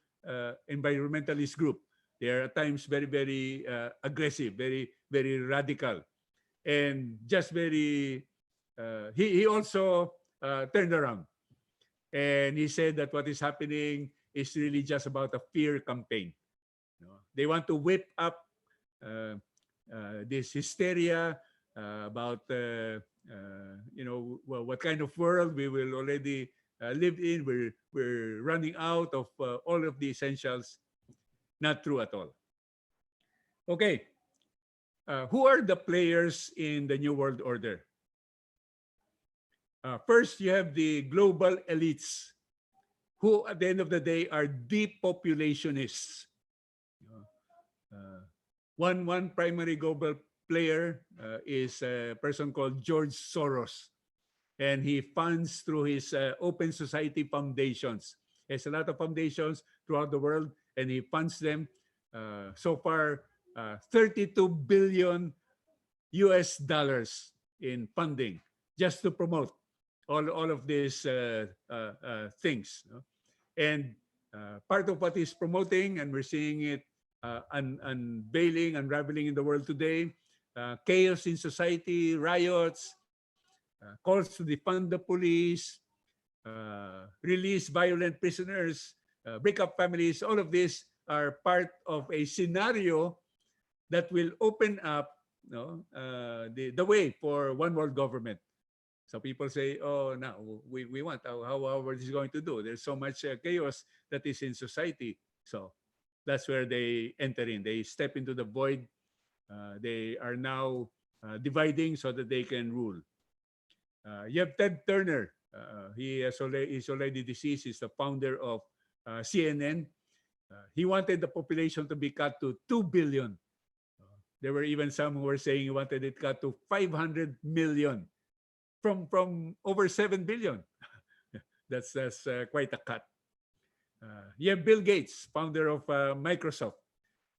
group. They are at times very, very aggressive, very, very radical, and just very. He also turned around. And he said that what is happening is really just about a fear campaign. They want to whip up this hysteria about what kind of world we will already live in. We're running out of all of the essentials. Not true at all. Okay, who are the players in the New World Order? First, you have the global elites, who at the end of the day are depopulationists. One primary global player is a person called George Soros, and he funds through his Open Society foundations. He has a lot of foundations throughout the world, and he funds them. So far, 32 billion US dollars in funding just to promote all of these things. And part of what he's promoting, and we're seeing it unraveling in the world today, chaos in society, riots, calls to defund the police, release violent prisoners, break up families. All of these are part of a scenario that will open up the way for one world government. So people say, oh, now we want, how are we going to do? There's so much chaos that is in society. So that's where they enter in. They step into the void. They are now dividing so that they can rule. You have Ted Turner. He's already deceased. He's the founder of CNN. He wanted the population to be cut to 2 billion. There were even some who were saying he wanted it cut to 500 million from over 7 billion. That's quite a cut. You have Bill Gates, founder of Microsoft.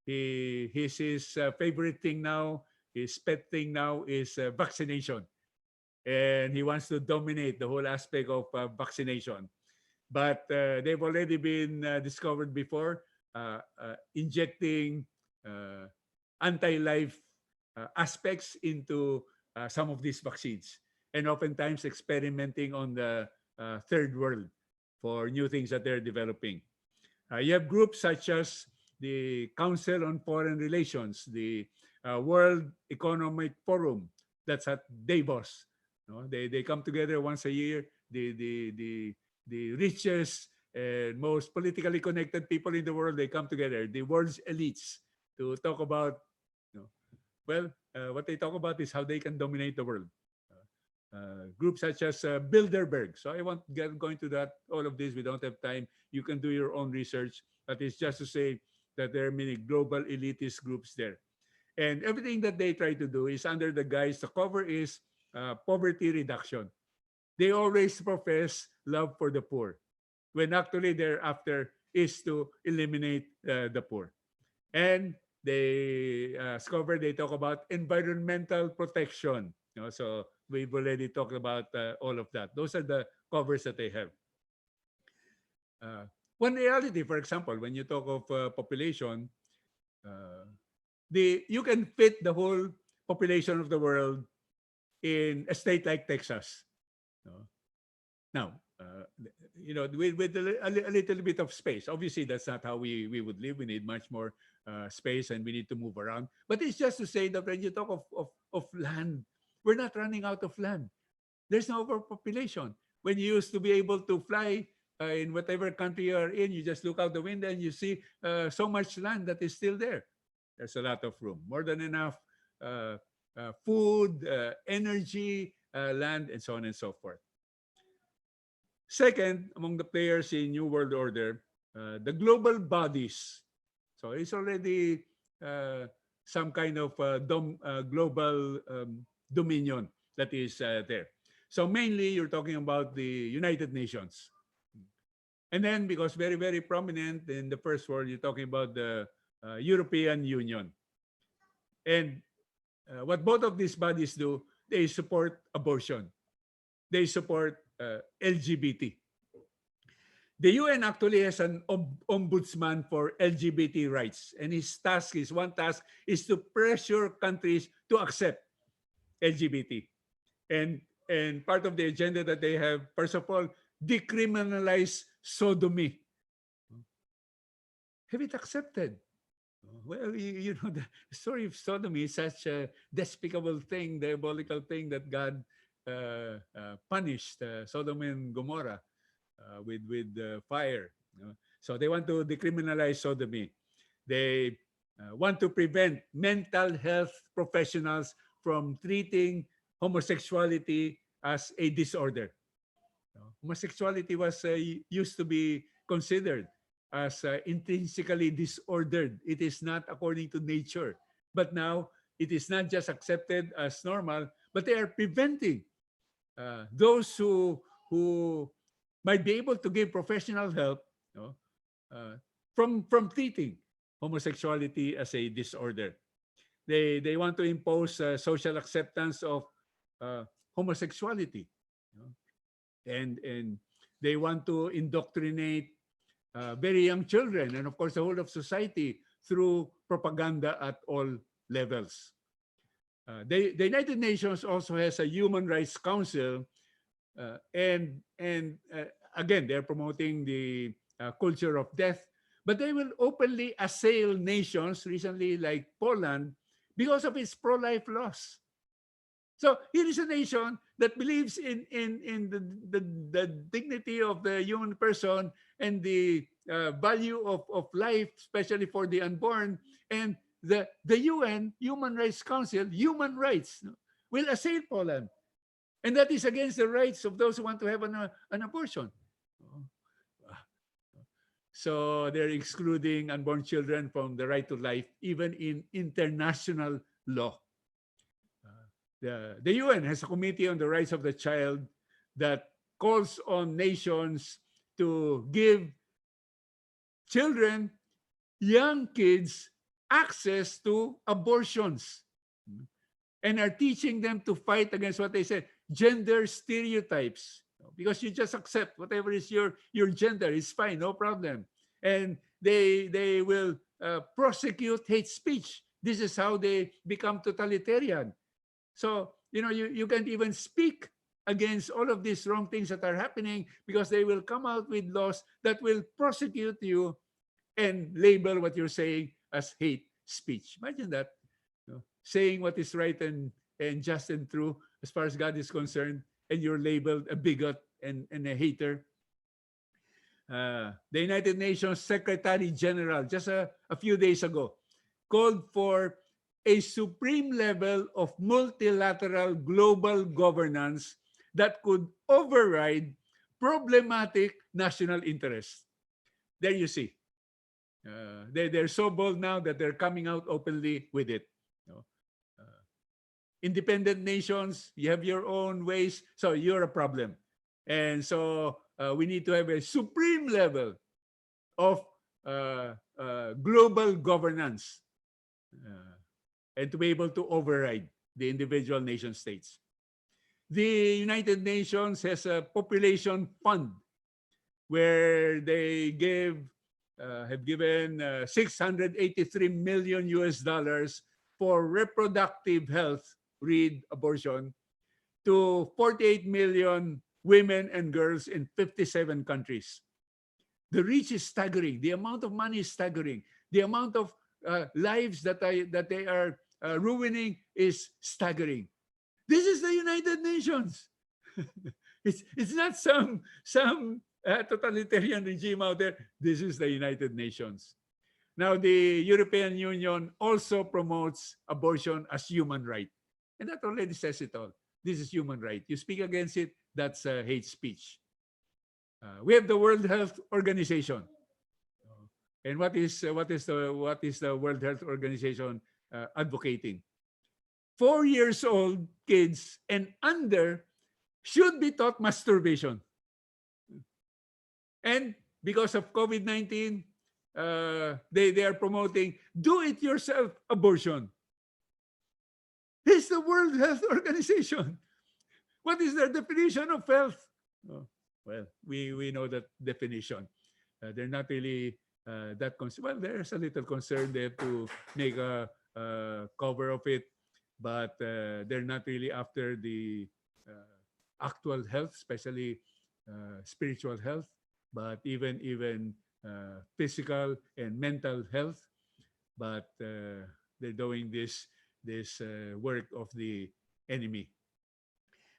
His favorite thing now, his pet thing now is vaccination. And he wants to dominate the whole aspect of vaccination. But they've already been discovered before, injecting anti-life aspects into some of these vaccines, and oftentimes experimenting on the third world for new things that they're developing. You have groups such as the Council on Foreign Relations, the World Economic Forum, that's at Davos. They come together once a year. The richest and most politically connected people in the world, they come together, the world's elites, to talk about, what they talk about is how they can dominate the world. Groups such as Bilderberg. So I won't go into that, all of this. We don't have time. You can do your own research. But it's just to say that there are many global elitist groups there. And everything that they try to do is under the guise, the cover is poverty reduction. They always profess love for the poor, when actually their after is to eliminate the poor. And they talk about environmental protection. So we've already talked about all of that. Those are the covers that they have. One reality, for example, when you talk of population, you can fit the whole population of the world in a state like Texas. Now, with a little bit of space. Obviously, that's not how we would live. We need much more space, and we need to move around. But it's just to say that when you talk of land, we're not running out of land. There's no overpopulation. When you used to be able to fly in whatever country you are in, you just look out the window and you see so much land that is still there. There's a lot of room, more than enough food, energy, land, and so on and so forth. Second, among the players in New World Order, the global bodies. So it's already some kind of global dominion that is there. So mainly, you're talking about the United Nations. And then, because very, very prominent in the first world, you're talking about the European Union. And what both of these bodies do, they support abortion. They support LGBT. The UN actually has an ombudsman for LGBT rights. And one task is to pressure countries to accept LGBT. And And part of the agenda that they have, first of all, decriminalize sodomy. Have it accepted? Well, you know, the story of sodomy is such a despicable thing, diabolical thing that God punished Sodom and Gomorrah with fire. You know? So they want to decriminalize sodomy. They want to prevent mental health professionals from treating homosexuality as a disorder. Homosexuality was used to be considered as intrinsically disordered. It is not according to nature. But now it is not just accepted as normal, but they are preventing those who might be able to give professional help, you know, from treating homosexuality as a disorder. They want to impose social acceptance of homosexuality, you know, and they want to indoctrinate very young children and of course the whole of society through propaganda at all levels. The United Nations also has a Human Rights Council, and again they're promoting the culture of death, but they will openly assail nations recently like Poland because of its pro-life laws. So here is a nation that believes in the dignity of the human person and the value of life, especially for the unborn. And the UN, Human Rights Council, human rights, will assail Poland. And that is against the rights of those who want to have an abortion. So they're excluding unborn children from the right to life, even in international law. The UN has a committee on the rights of the child that calls on nations to give children, young kids, access to abortions and are teaching them to fight against what they say, gender stereotypes. Because you just accept whatever is your gender is fine, no problem. And they will prosecute hate speech. This is how they become totalitarian. So, you know, you can't even speak against all of these wrong things that are happening because they will come out with laws that will prosecute you and label what you're saying as hate speech. Imagine that, you know, saying what is right and just and true as far as God is concerned, and you're labeled a bigot and a hater. The United Nations Secretary General, just a few days ago, called for a supreme level of multilateral global governance that could override problematic national interests. There you see. They're so bold now that they're coming out openly with it. You know? Independent nations, you have your own ways, so you're a problem. And so we need to have a supreme level of global governance and to be able to override the individual nation states. The United Nations has a population fund where they have given $683 million for reproductive health, read abortion, to 48 million women and girls in 57 countries. The reach is staggering. The amount of money is staggering. The amount of lives that they are ruining is staggering. This is the United Nations. It's not some totalitarian regime out there. This is the United Nations. Now, the European Union also promotes abortion as human right. And that already says it all. This is human right. You speak against it, that's hate speech. We have the World Health Organization. And what is the World Health Organization advocating? 4 years old kids and under should be taught masturbation. And because of COVID-19, they are promoting do-it-yourself abortion. This is the World Health Organization. What is their definition of health? Oh, well, we know that definition. They're not really that concerned. Well, there's a little concern. They have to make a cover of it, but they're not really after the actual health, especially spiritual health, but even physical and mental health. But they're doing this work of the enemy.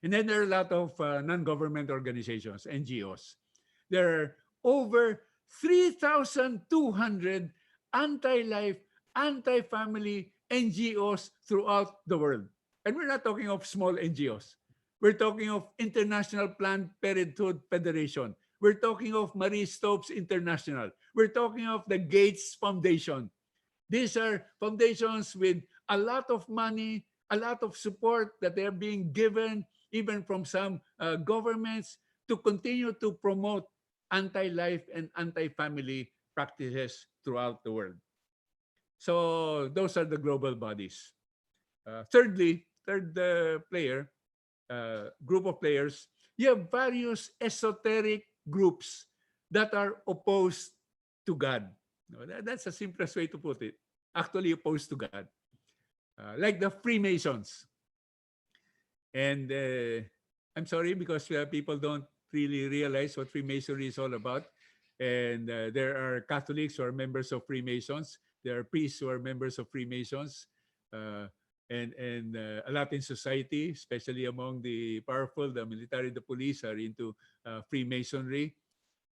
And then there are a lot of non-government organizations, NGOs. There are over 3,200 anti-life, anti-family NGOs throughout the world. And we're not talking of small NGOs. We're talking of International Planned Parenthood Federation. We're talking of Marie Stopes International. We're talking of the Gates Foundation. These are foundations with a lot of money, a lot of support that they're being given, even from some governments, to continue to promote anti-life and anti-family practices throughout the world. So those are the global bodies. Third group of players, you have various esoteric groups that are opposed to God. No, that's the simplest way to put it. Actually opposed to God. Like the Freemasons. And I'm sorry because people don't really realize what Freemasonry is all about. And there are Catholics who are members of Freemasons. There are priests who are members of Freemasons. And a lot in society, especially among the powerful, the military, the police are into Freemasonry.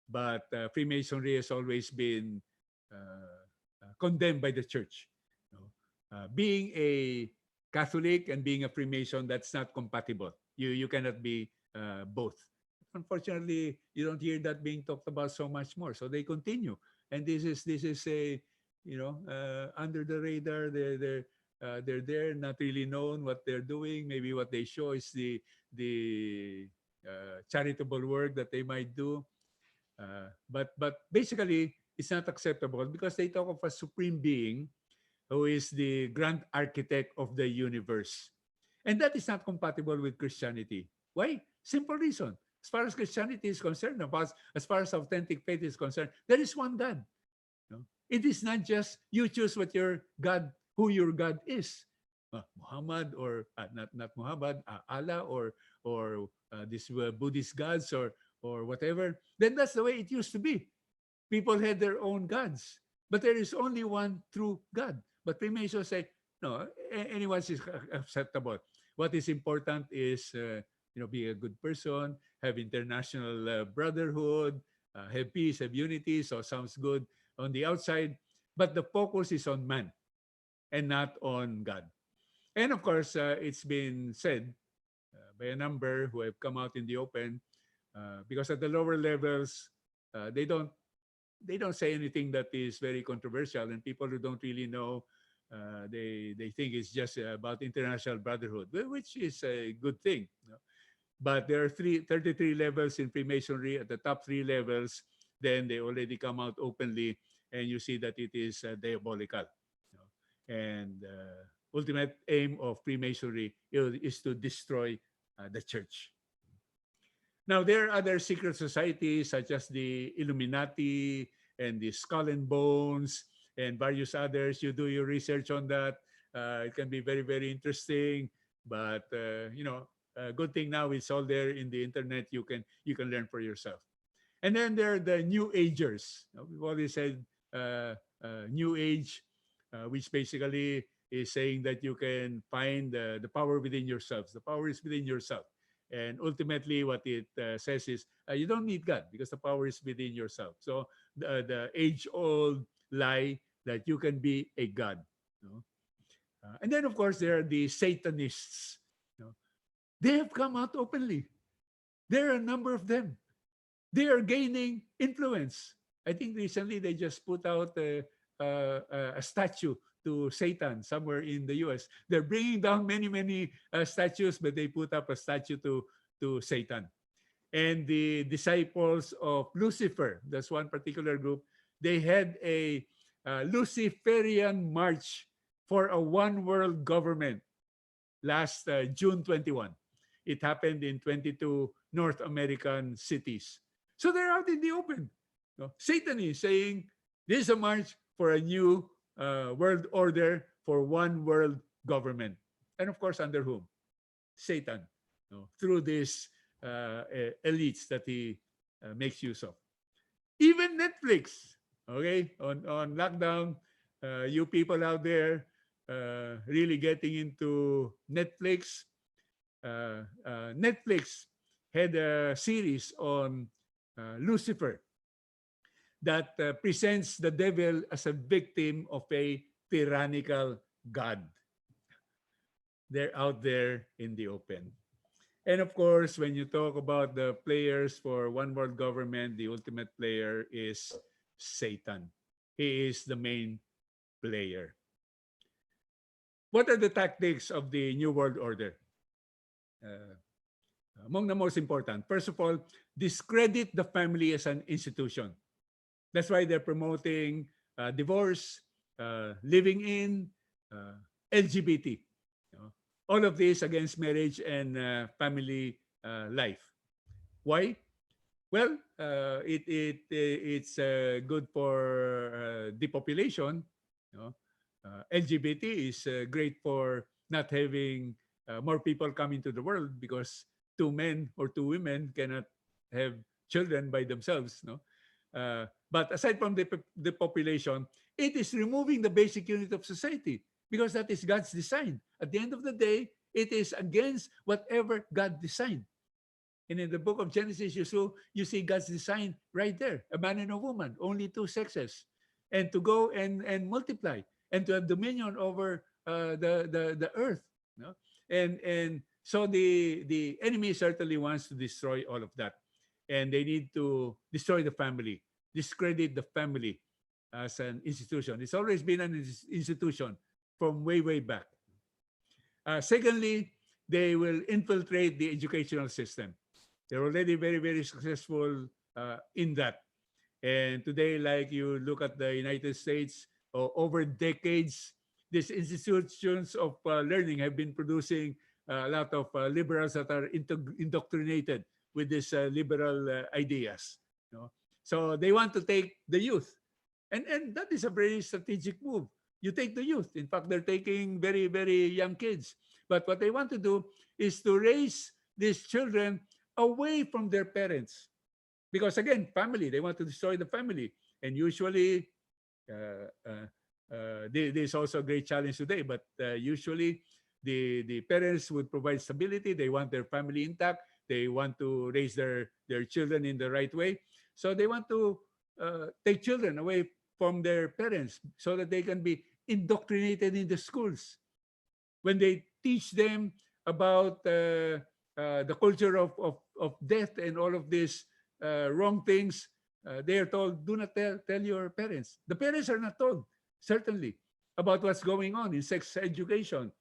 But Freemasonry has always been condemned by the church. Being a Catholic and being a Freemason, that's not compatible. You cannot be both. Unfortunately, you don't hear that being talked about so much more. So they continue, and this is a under the radar. They're there, not really known what they're doing. Maybe what they show is the charitable work that they might do. But basically, it's not acceptable because they talk of a supreme being who is the grand architect of the universe. And that is not compatible with Christianity. Why? Simple reason. As far as Christianity is concerned, as far as authentic faith is concerned, there is one God. It is not just you choose what your God, who your God is. Muhammad or not Muhammad, Allah or these Buddhist gods or whatever. Then that's the way it used to be. People had their own gods, but there is only one true God. But Freemasons say, no, anyone's is acceptable. What is important is, be a good person, have international brotherhood, have peace, have unity. So sounds good on the outside, but the focus is on man and not on God. And of course, it's been said by a number who have come out in the open, because at the lower levels, they don't say anything that is very controversial, and people who don't really know, they think it's just about international brotherhood, which is a good thing. But there are 33 levels in Freemasonry. At the top 3 levels, then they already come out openly, and you see that it is diabolical. And ultimate aim of Freemasonry is to destroy the church. Now, there are other secret societies such as the Illuminati and the Skull and Bones and various others. You do your research on that. It can be very, very interesting. But, good thing now it's all there in the internet. You can learn for yourself. And then there are the New Agers. We've always said New Age, which basically is saying that you can find the power within yourselves. The power is within yourself. And ultimately, what it says is you don't need God because the power is within yourself. So the age-old lie that you can be a God. And then, of course, there are the Satanists. They have come out openly. There are a number of them. They are gaining influence. I think recently they just put out a statue to Satan somewhere in the US. They're bringing down many statues, but they put up a statue to Satan. And the disciples of Lucifer, that's one particular group, they had a Luciferian march for a one world government last June 21. It happened in 22 North American cities. So they're out in the open. Satan is saying, this is a march for a new world order, for one world government. And of course, under whom? Satan. Through this elites that he makes use of. Even Netflix, okay, on lockdown, you people out there really getting into Netflix. Netflix had a series on Lucifer that presents the devil as a victim of a tyrannical god. They're out there in the open. And of course, when you talk about the players for one world government, the ultimate player is Satan. He is the main player. What are the tactics of the New World Order? Among the most important, first of all, discredit the family as an institution. That's why they're promoting divorce, living in, LGBT. You know, all of this against marriage and family life. Why? Well, it's good for depopulation. You know, LGBT is great for not having more people come into the world because two men or two women cannot have children by themselves. No, but aside from the population, it is removing the basic unit of society because that is God's design. At the end of the day, it is against whatever God designed. And in the book of Genesis, you see God's design right there, a man and a woman, only two sexes, and to go and multiply and to have dominion over the earth. No? And so the enemy certainly wants to destroy all of that. And they need to destroy the family, discredit the family as an institution. It's always been an institution from way, way back. Secondly, they will infiltrate the educational system. They're already very, very successful in that. And today, like you look at the United States, over decades, these institutions of learning have been producing a lot of liberals that are indoctrinated with these liberal ideas. You know? So they want to take the youth. And that is a very strategic move. You take the youth. In fact, they're taking very, very young kids. But what they want to do is to raise these children away from their parents. Because again, family, they want to destroy the family. And usually, this is also a great challenge today, but usually the parents would provide stability. They want their family intact. They want to raise their children in the right way. So they want to take children away from their parents so that they can be indoctrinated in the schools. When they teach them about the culture of death and all of these wrong things, they are told, do not tell your parents. The parents are not told, certainly, about what's going on in sex education,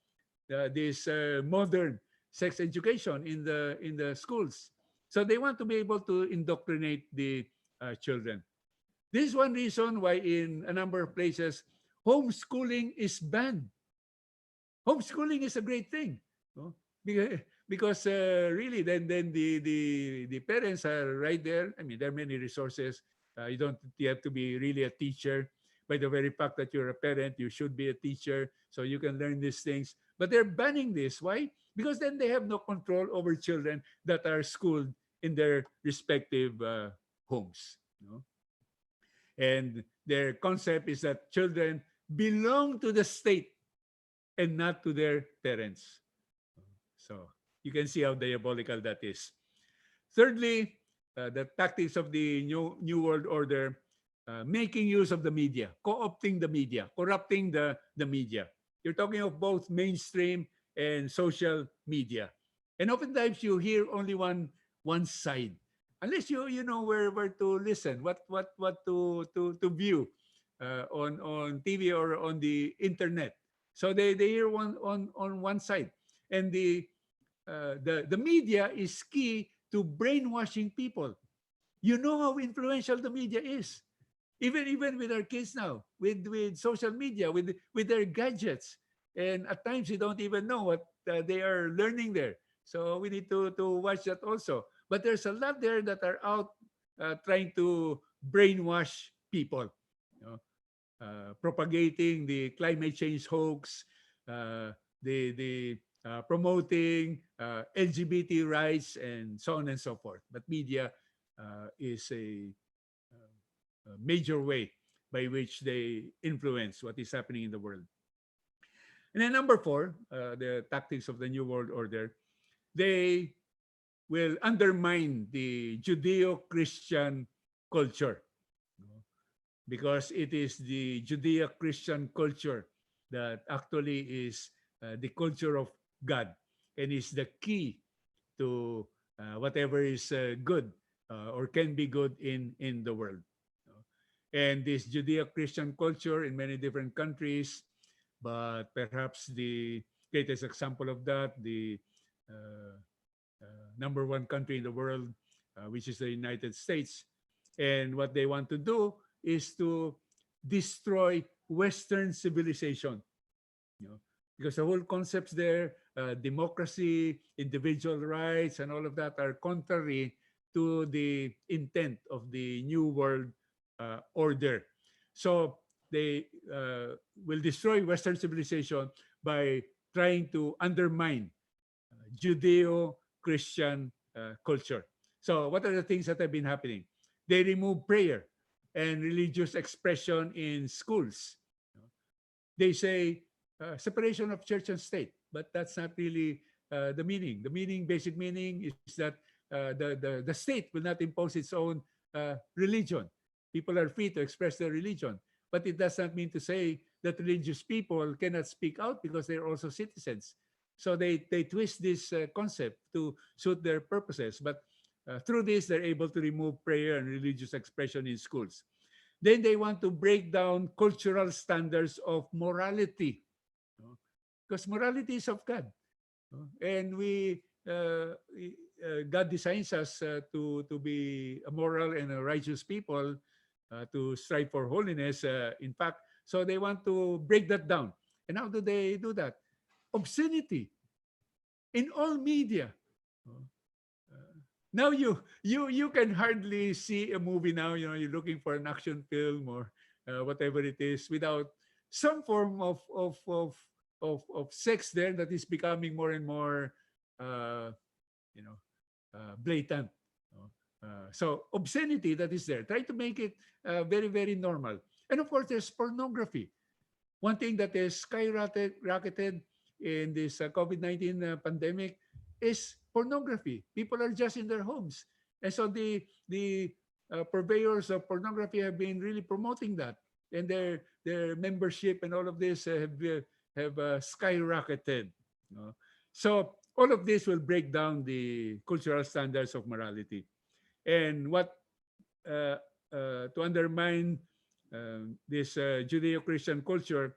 this modern sex education in the schools. So they want to be able to indoctrinate the children. This is one reason why in a number of places, homeschooling is banned. Homeschooling is a great thing, no? Because really, then the parents are right there. I mean, there are many resources. You have to be really a teacher. By the very fact that you're a parent, you should be a teacher, so you can learn these things. But they're banning this. Why? Because then they have no control over children that are schooled in their respective homes. You know? And their concept is that children belong to the state and not to their parents. So you can see how diabolical that is. Thirdly, the tactics of the New World Order, making use of the media, co-opting the media, corrupting the media. You're talking of both mainstream and social media. And oftentimes you hear only one side. Unless you know where to listen, what to view on TV or on the internet. So they hear on one side. And the media is key to brainwashing people. You know how influential the media is. Even with our kids now, with social media, with their gadgets. And at times you don't even know what they are learning there. So we need to watch that also. But there's a lot there that are out trying to brainwash people. You know? Propagating the climate change hoax, the promoting LGBT rights and so on and so forth. But media is a major way by which they influence what is happening in the world. And then number four, the tactics of the New World Order, they will undermine the Judeo-Christian culture, because it is the Judeo-Christian culture that actually is the culture of God and is the key to whatever is good or can be good in the world. And this Judeo-Christian culture in many different countries, but perhaps the greatest example of that, the number one country in the world, which is the United States. And what they want to do is to destroy Western civilization. Because the whole concepts there, democracy, individual rights, and all of that are contrary to the intent of the New World Order. So they will destroy Western civilization by trying to undermine Judeo-Christian culture. So what are the things that have been happening? They remove prayer and religious expression in schools. They say separation of church and state, but that's not really the meaning. The meaning, basic meaning, is that the state will not impose its own religion. People are free to express their religion, but it does not mean to say that religious people cannot speak out because they're also citizens. So they twist this concept to suit their purposes, but through this, they're able to remove prayer and religious expression in schools. Then they want to break down cultural standards of morality, because morality is of God. And God designs us to be a moral and a righteous people, to strive for holiness, in fact. So they want to break that down. And how do they do that? Obscenity in all media. Now you can hardly see a movie now. You're looking for an action film or whatever it is without some form of sex there that is becoming more and more blatant. So obscenity that is there. Try to make it very, very normal. And of course, there's pornography. One thing that is skyrocketed in this COVID-19 pandemic is pornography. People are just in their homes. And so the purveyors of pornography have been really promoting that. And their membership and all of this have skyrocketed. So all of this will break down the cultural standards of morality. And what to undermine this Judeo-Christian culture,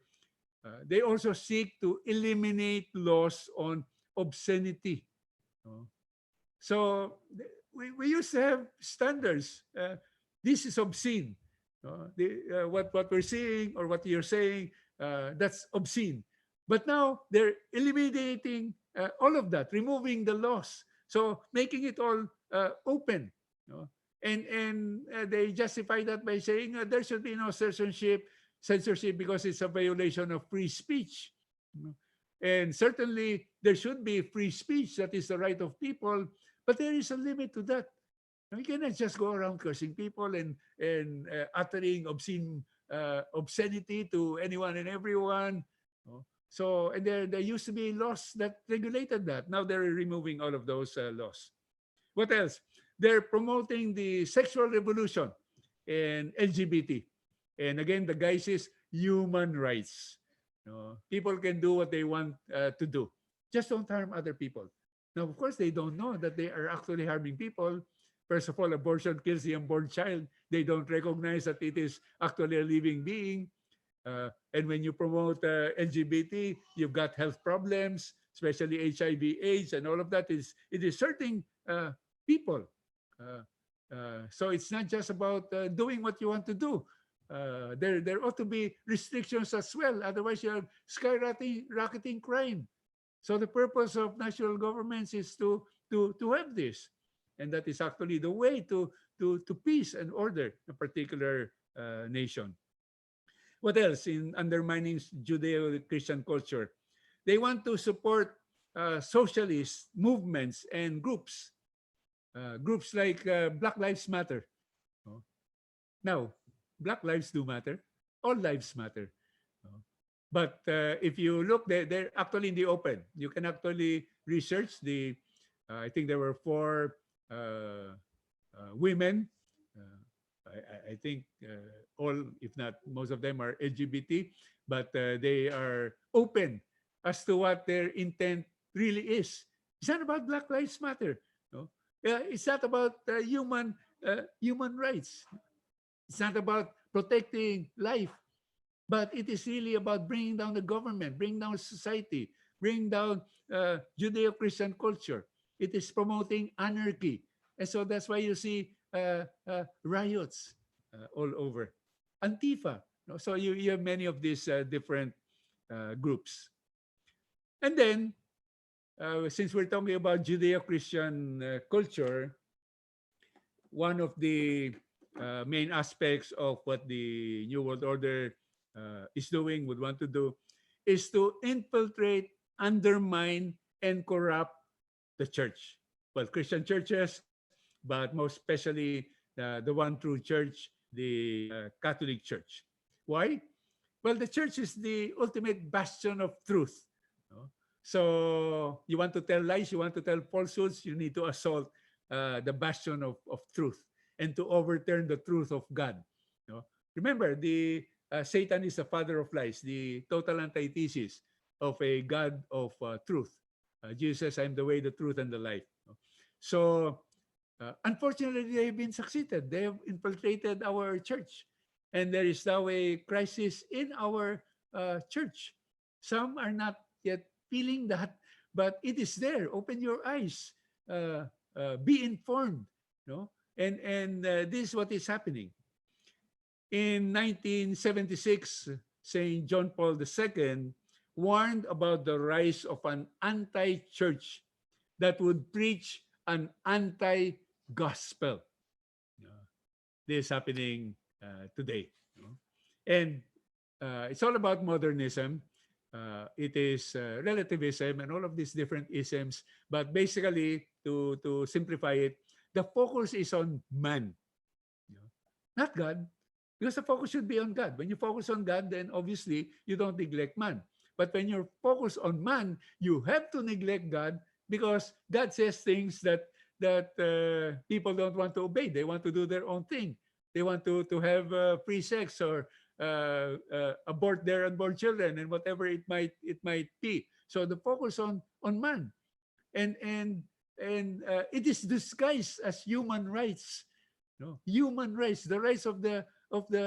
they also seek to eliminate laws on obscenity. So we used to have standards. This is obscene. What we're seeing or what you're saying, that's obscene. But now they're eliminating all of that, removing the laws. So making it all open. And they justify that by saying there should be no censorship because it's a violation of free speech. And certainly there should be free speech, that is the right of people, but there is a limit to that. You cannot just go around cursing people and uttering obscenity to anyone and everyone. So, and there used to be laws that regulated that. Now they're removing all of those laws. What else? They're promoting the sexual revolution and LGBT. And again, the guise is human rights. People can do what they want to do. Just don't harm other people. Now, of course, they don't know that they are actually harming people. First of all, abortion kills the unborn child. They don't recognize that it is actually a living being. And when you promote LGBT, you've got health problems, especially HIV/AIDS, and all of that. It is hurting people. So it's not just about doing what you want to do. There ought to be restrictions as well. Otherwise, you're skyrocketing crime. So the purpose of national governments is to have this. And that is actually the way to peace and order a particular nation. What else in undermining Judeo-Christian culture? They want to support socialist movements and groups, groups like Black Lives Matter. No? Now, Black lives do matter. All lives matter. No? But if you look, they're actually in the open. You can actually research the, I think there were 4 women. I think all, if not most of them, are LGBT, but they are open as to what their intent really is. It's not about Black Lives Matter. No? It's not about human rights. It's not about protecting life, but it is really about bringing down the government, bringing down society, bringing down Judeo-Christian culture. It is promoting anarchy. And so that's why you see riots all over. Antifa. No? So you have many of these different groups. And then, since we're talking about Judeo-Christian culture, one of the main aspects of what the New World Order is doing, would want to do, is to infiltrate, undermine, and corrupt the church. Well, Christian churches, but most especially the one true church, the Catholic Church. Why? Well, the church is the ultimate bastion of truth. No? So you want to tell lies, you want to tell falsehoods, you need to assault the bastion of truth and to overturn the truth of God. No? Remember, the Satan is the father of lies, the total antithesis of a God of truth. Jesus says, "I am the way, the truth, and the life." No? So, unfortunately, they have been succeeded. They have infiltrated our church. And there is now a crisis in our church. Some are not yet feeling that, but it is there. Open your eyes. Be informed. No? And this is what is happening. In 1976, St. John Paul II warned about the rise of an anti-church that would preach an anti-gospel. This is happening today. And it's all about modernism. It is relativism and all of these different isms. But basically, to simplify it, the focus is on man, not God. Because the focus should be on God. When you focus on God, then obviously you don't neglect man. But when you're focused on man, you have to neglect God, because God says things that people don't want to obey. They want to do their own thing. They want to have free sex, or abort their unborn children, and whatever it might be. So the focus on man, and it is disguised as human rights. No, human rights, the rights of the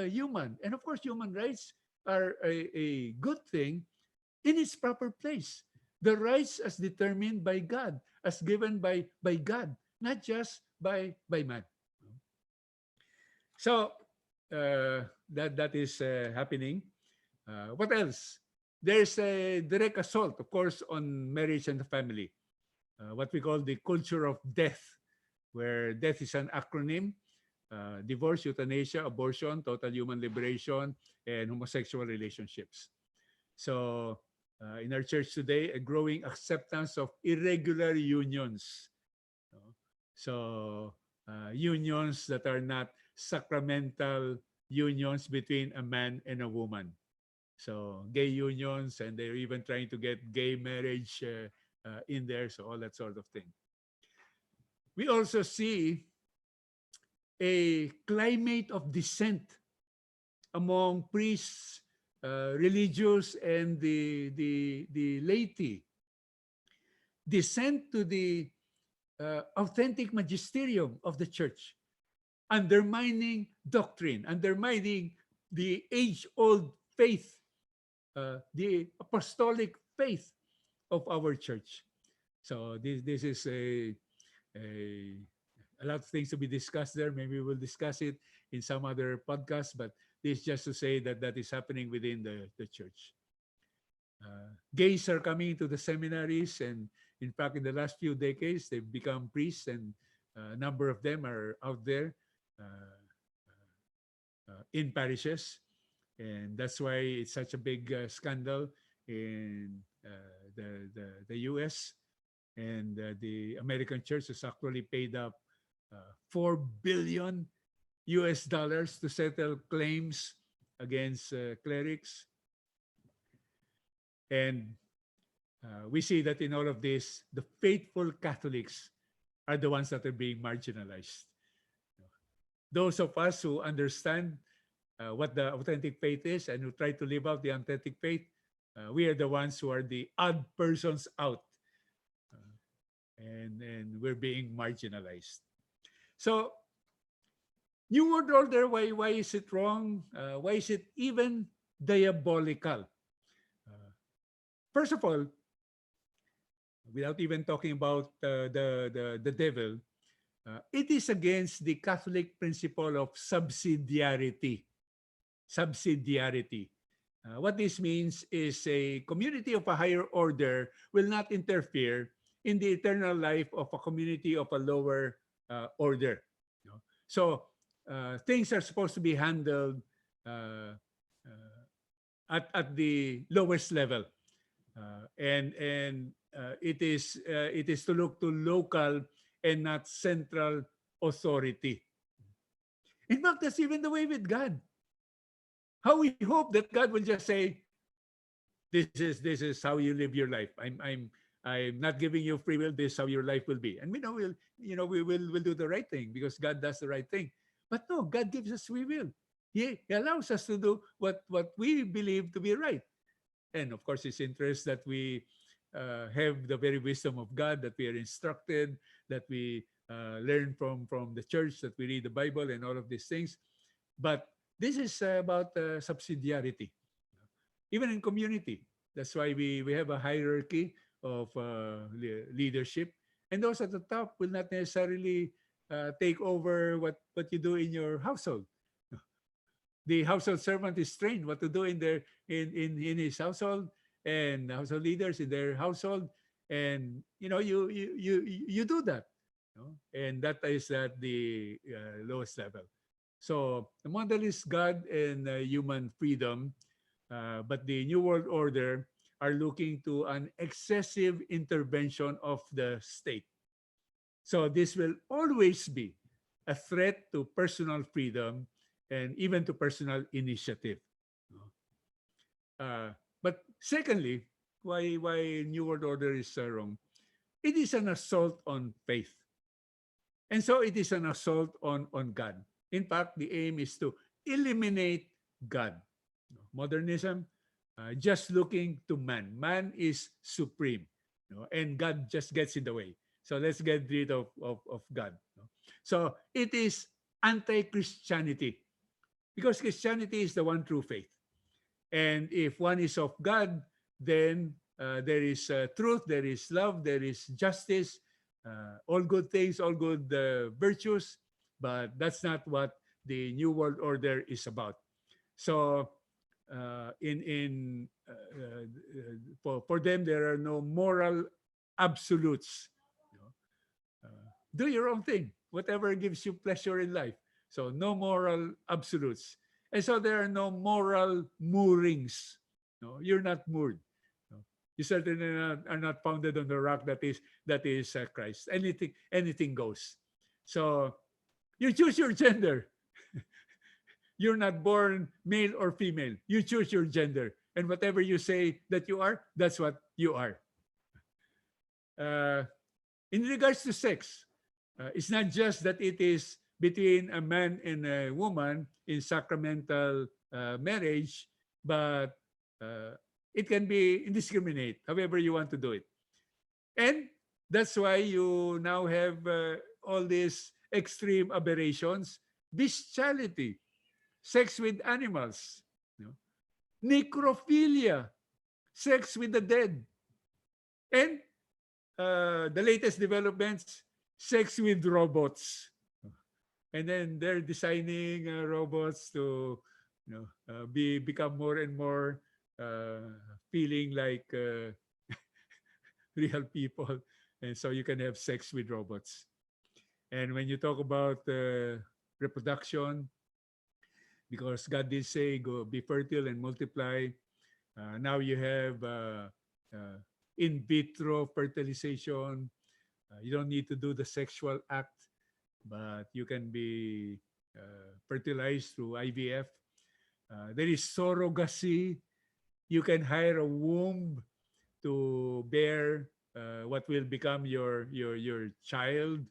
human, and of course, human rights are a good thing in its proper place. The rights as determined by God, as given by God, not just by man. So that is happening. What else? There's a direct assault, of course, on marriage and the family. What we call the culture of death, where death is an acronym: divorce, euthanasia, abortion, total human liberation, and homosexual relationships. So in our church today, a growing acceptance of irregular unions. So unions that are not sacramental unions between a man and a woman. So gay unions, and they're even trying to get gay marriage in there, so all that sort of thing. We also see a climate of dissent among priests, religious, and the laity. Dissent to the authentic magisterium of the church, undermining doctrine, undermining the age-old faith, the apostolic faith of our church. So this is a lot of things to be discussed there. Maybe we'll discuss it in some other podcast, but this is just to say that that is happening within the church. Gays are coming to the seminaries, and in fact, in the last few decades, they've become priests, and a number of them are out there in parishes. And that's why it's such a big scandal in the US, And the American church has actually paid up $4 billion to settle claims against clerics. And we see that in all of this, the faithful Catholics are the ones that are being marginalized. Those of us who understand what the authentic faith is and who try to live out the authentic faith, we are the ones who are the odd persons out. And we're being marginalized. So, New World Order, why is it wrong? Why is it even diabolical? First of all, without even talking about the devil, it is against the Catholic principle of subsidiarity. Subsidiarity. What this means is a community of a higher order will not interfere in the eternal life of a community of a lower order. So things are supposed to be handled at the lowest level, and it is to look to local and not central authority. In fact, that's even the way with God. How we hope that God will just say, "This is how you live your life. I'm not giving you free will. This is how your life will be." And we know we'll do the right thing because God does the right thing. But no, God gives us free will. He allows us to do what we believe to be right. And of course, His interest that we have the very wisdom of God, that we are instructed, that we learn from the church, that we read the Bible and all of these things. But this is about subsidiarity. Even in community, that's why we have a hierarchy of leadership. And those at the top will not necessarily take over what you do in your household. The household servant is trained what to do in his household, and household leaders in their household, and you do that, and that is at the lowest level. So the model is God and human freedom, but the New World Order are looking to an excessive intervention of the state. So this will always be a threat to personal freedom and even to personal initiative. But secondly, why New World Order is wrong? It is an assault on faith. And so it is an assault on God. In fact, the aim is to eliminate God. Modernism, just looking to man. Man is supreme, and God just gets in the way. So let's get rid of God. So it is anti-Christianity, because Christianity is the one true faith. And if one is of God, then there is truth, there is love, there is justice, all good things, all good virtues. But that's not what the New World Order is about. So for them, there are no moral absolutes. Do your own thing, whatever gives you pleasure in life. So no moral absolutes. And so there are no moral moorings. No, you're not moored. No. You certainly are not founded on the rock that is Christ. Anything goes. So you choose your gender. You're not born male or female. You choose your gender. And whatever you say that you are, that's what you are. In regards to sex, it's not just that it is between a man and a woman in sacramental marriage, but it can be indiscriminate, however you want to do it. And that's why you now have all these extreme aberrations, bestiality, sex with animals, necrophilia, sex with the dead, and the latest developments, sex with robots. And then they're designing robots to become more and more feeling like real people. And so you can have sex with robots. And when you talk about reproduction, because God did say, go be fertile and multiply. Now you have in vitro fertilization. You don't need to do the sexual act, but you can be fertilized through IVF. There is surrogacy. You can hire a womb to bear what will become your child.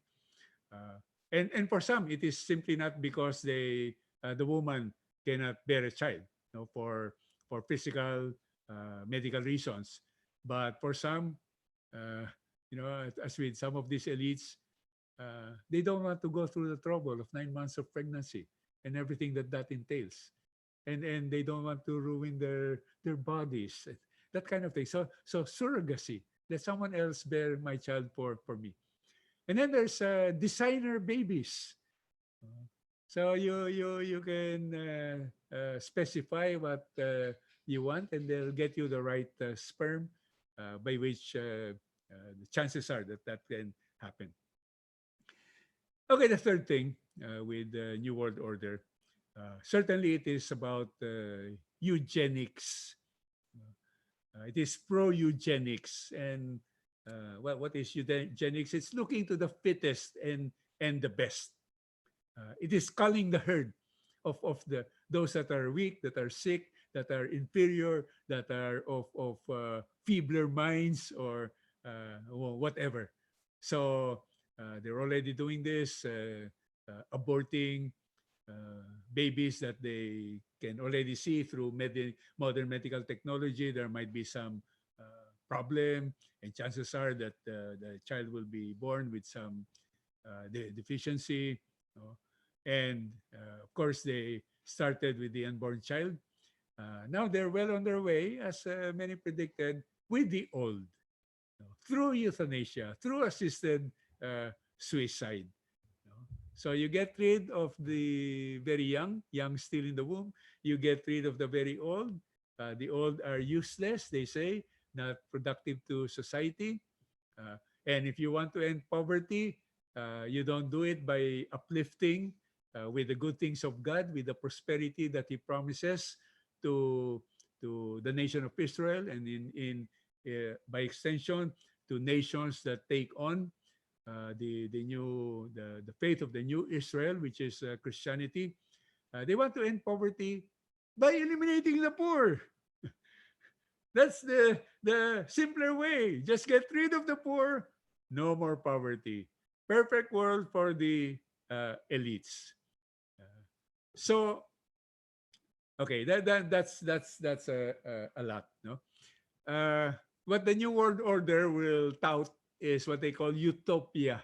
And for some, it is simply not because the woman cannot bear a child, for physical medical reasons. But for some, uh, as with some of these elites, they don't want to go through the trouble of 9 months of pregnancy and everything that entails, and they don't want to ruin their bodies, that kind of thing. So surrogacy, let someone else bear my child for me. And then there's designer babies. So you can specify what you want, and they'll get you the right sperm, by which the chances are that can happen. Okay, the third thing with the New World Order, certainly it is about eugenics. It is pro-eugenics. And what is eugenics? It's looking to the fittest and the best. It is culling the herd of those that are weak, that are sick, that are inferior, that are of feebler minds, or whatever. So they're already doing this, aborting babies that they can already see through modern medical technology. There might be some problem, and chances are that the child will be born with some deficiency. And of course, they started with the unborn child. Now they're well on their way, as many predicted, with the old, through euthanasia, through assisted suicide. So you get rid of the very young still in the womb. You get rid of the very old. The old are useless, they say, not productive to society. And if you want to end poverty, you don't do it by uplifting with the good things of God, with the prosperity that He promises to the nation of Israel, and by extension to nations that take on the faith of the new Israel, which is Christianity. They want to end poverty by eliminating the poor. That's the simpler way. Just get rid of the poor, no more poverty. Perfect world for the elites. So, okay, that's a lot, no? What the New World Order will tout is what they call utopia.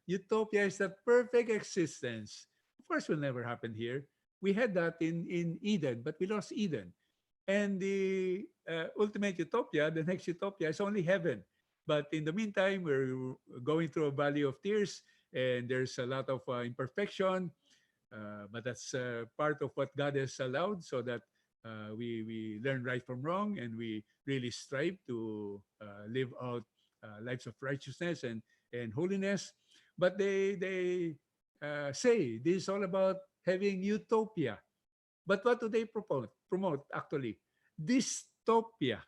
Utopia is the perfect existence. Of course, will never happen here. We had that in Eden, but we lost Eden. And the ultimate utopia, the next utopia, is only heaven. But in the meantime, we're going through a valley of tears, and there's a lot of imperfection. But that's part of what God has allowed, so that we learn right from wrong, and we really strive to live out lives of righteousness and holiness. But they say this is all about having utopia. But what do they promote actually? Dystopia.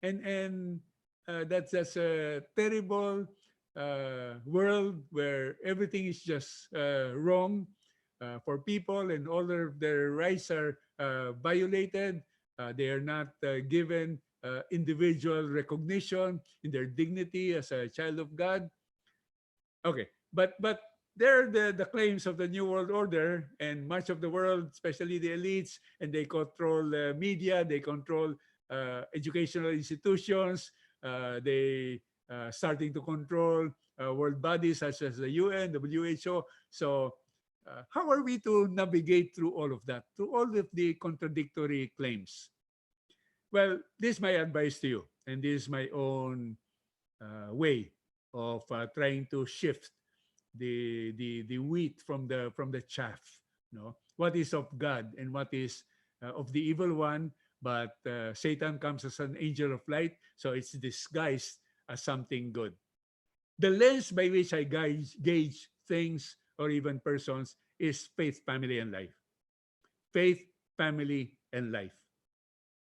And that's a terrible world where everything is just wrong for people, and all their rights are violated. They are not given individual recognition in their dignity as a child of God. Okay, but they're the claims of the New World Order, and much of the world, especially the elites, and they control media, they control educational institutions, they starting to control world bodies such as the UN, WHO. So how are we to navigate through all of that, through all of the contradictory claims? Well, this is my advice to you, and this is my own way of trying to shift the wheat from the chaff. What is of God and what is of the evil one? But Satan comes as an angel of light, so it's disguised as something good. The lens by which I gauge things or even persons is faith, family, and life. Faith, family, and life.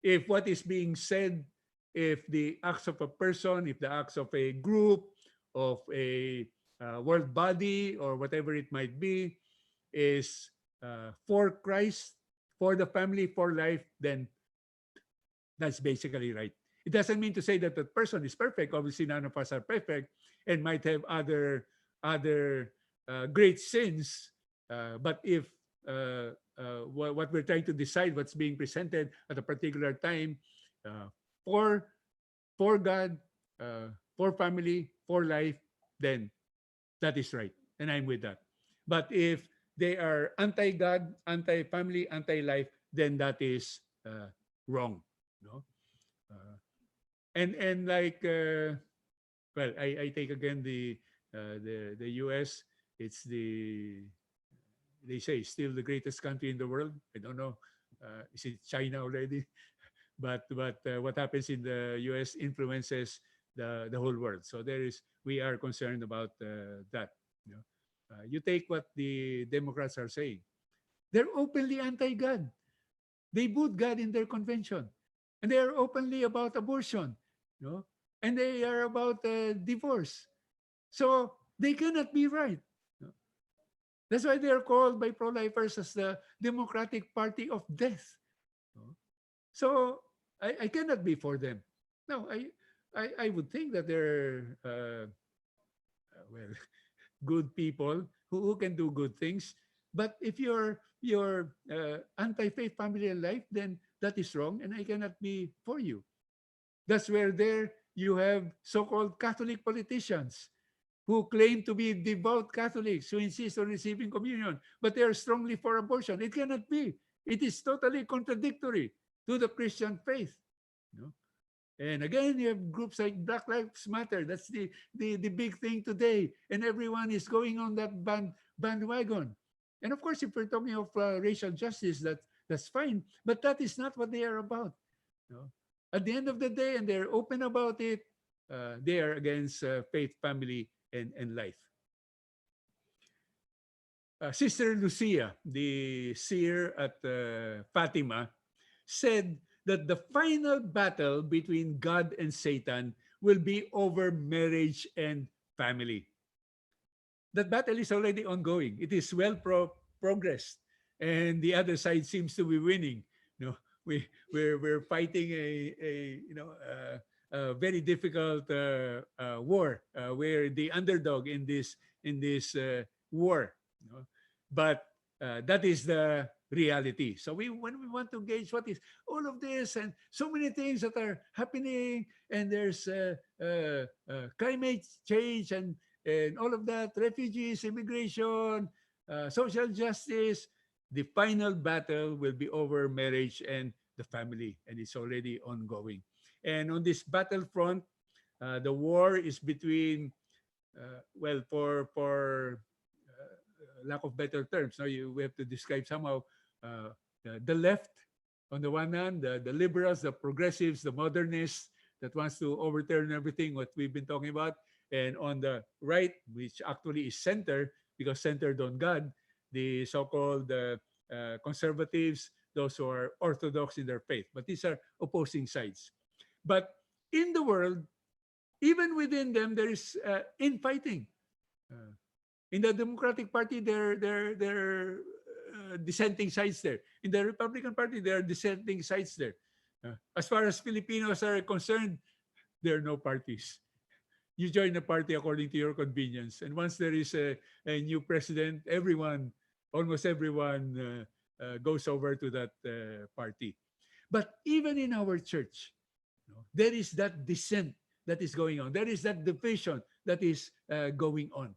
If what is being said if the acts of a person, if the acts of a group, of a world body, or whatever it might be, is for Christ, for the family, for life, then that's basically right. It doesn't mean to say that the person is perfect. Obviously, none of us are perfect and might have other great sins. But if what we're trying to decide, what's being presented at a particular time, uh, for for God, for family, for life, then that is right, and I'm with that. But if they are anti-God, anti-family, anti-life, then that is wrong. No, uh, and like well, I take again the U.S. It's they say still the greatest country in the world. I don't know, is it China already? But what happens in the U.S. influences the whole world. So we are concerned about that. You know, you take what the Democrats are saying. They're openly anti-God. They put God in their convention, and they are openly about abortion. You know, and they are about divorce. So they cannot be right. You know. That's why they are called by pro-lifers as the Democratic Party of Death. You know. So I cannot be for them. No, I would think that they're well good people who can do good things. But if you're anti-faith, family, and life, then that is wrong, and I cannot be for you. That's where there you have so-called Catholic politicians who claim to be devout Catholics who insist on receiving communion, but they are strongly for abortion. It cannot be. It is totally contradictory to the Christian faith. You know? And again, you have groups like Black Lives Matter. That's the big thing today. And everyone is going on that bandwagon. And of course, if we're talking of racial justice, that's fine. But that is not what they are about. You know? At the end of the day, and they're open about it, they are against faith, family, and life. Sister Lucia, the seer at Fatima, said that the final battle between God and Satan will be over marriage and family. That battle is already ongoing. It is well progressed, and the other side seems to be winning. You know, we're fighting a very difficult war where the underdog in this war. You know? But that is the reality. So when we want to gauge what is all of this and so many things that are happening, and there's climate change and all of that, refugees, immigration, social justice, the final battle will be over marriage and the family, and it's already ongoing. And on this battlefront, the war is between, well, for lack of better terms, no, we have to describe somehow the left on the one hand, the liberals, the progressives, the modernists that wants to overturn everything what we've been talking about, and on the right, which actually is center, because centered on God, the so-called conservatives, those who are orthodox in their faith. But these are opposing sides. But in the world, even within them, there is infighting. In the Democratic Party, there are dissenting sides there. In the Republican Party, there are dissenting sides there. As far as Filipinos are concerned, there are no parties. You join a party according to your convenience. And once there is a new president, almost everyone goes over to that party. But even in our church, there is that dissent that is going on. There is that division that is going on.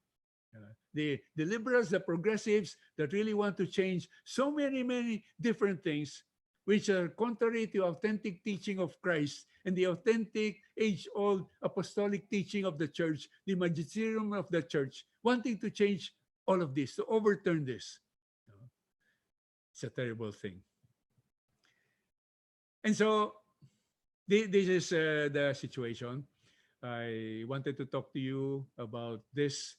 The liberals, the progressives that really want to change so many different things which are contrary to authentic teaching of Christ and the authentic age-old apostolic teaching of the church, the magisterium of the church, wanting to change all of this, to overturn this. It's a terrible thing. And so this is the situation. I wanted to talk to you about this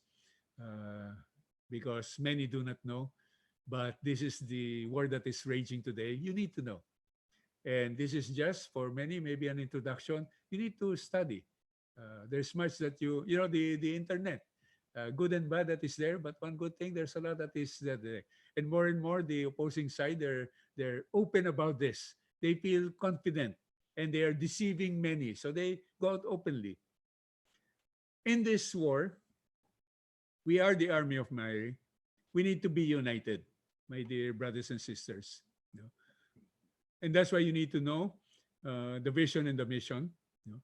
because many do not know, but this is the war that is raging today. You need to know. And this is just for many, maybe an introduction. You need to study. There's much that the internet, good and bad that is there, but one good thing, there's a lot that is there. And more, the opposing side, they're open about this. They feel confident and they are deceiving many. So they go out openly. In this war, we are the army of Mary. We need to be united, my dear brothers and sisters. You know? And that's why you need to know the vision and the mission. You know?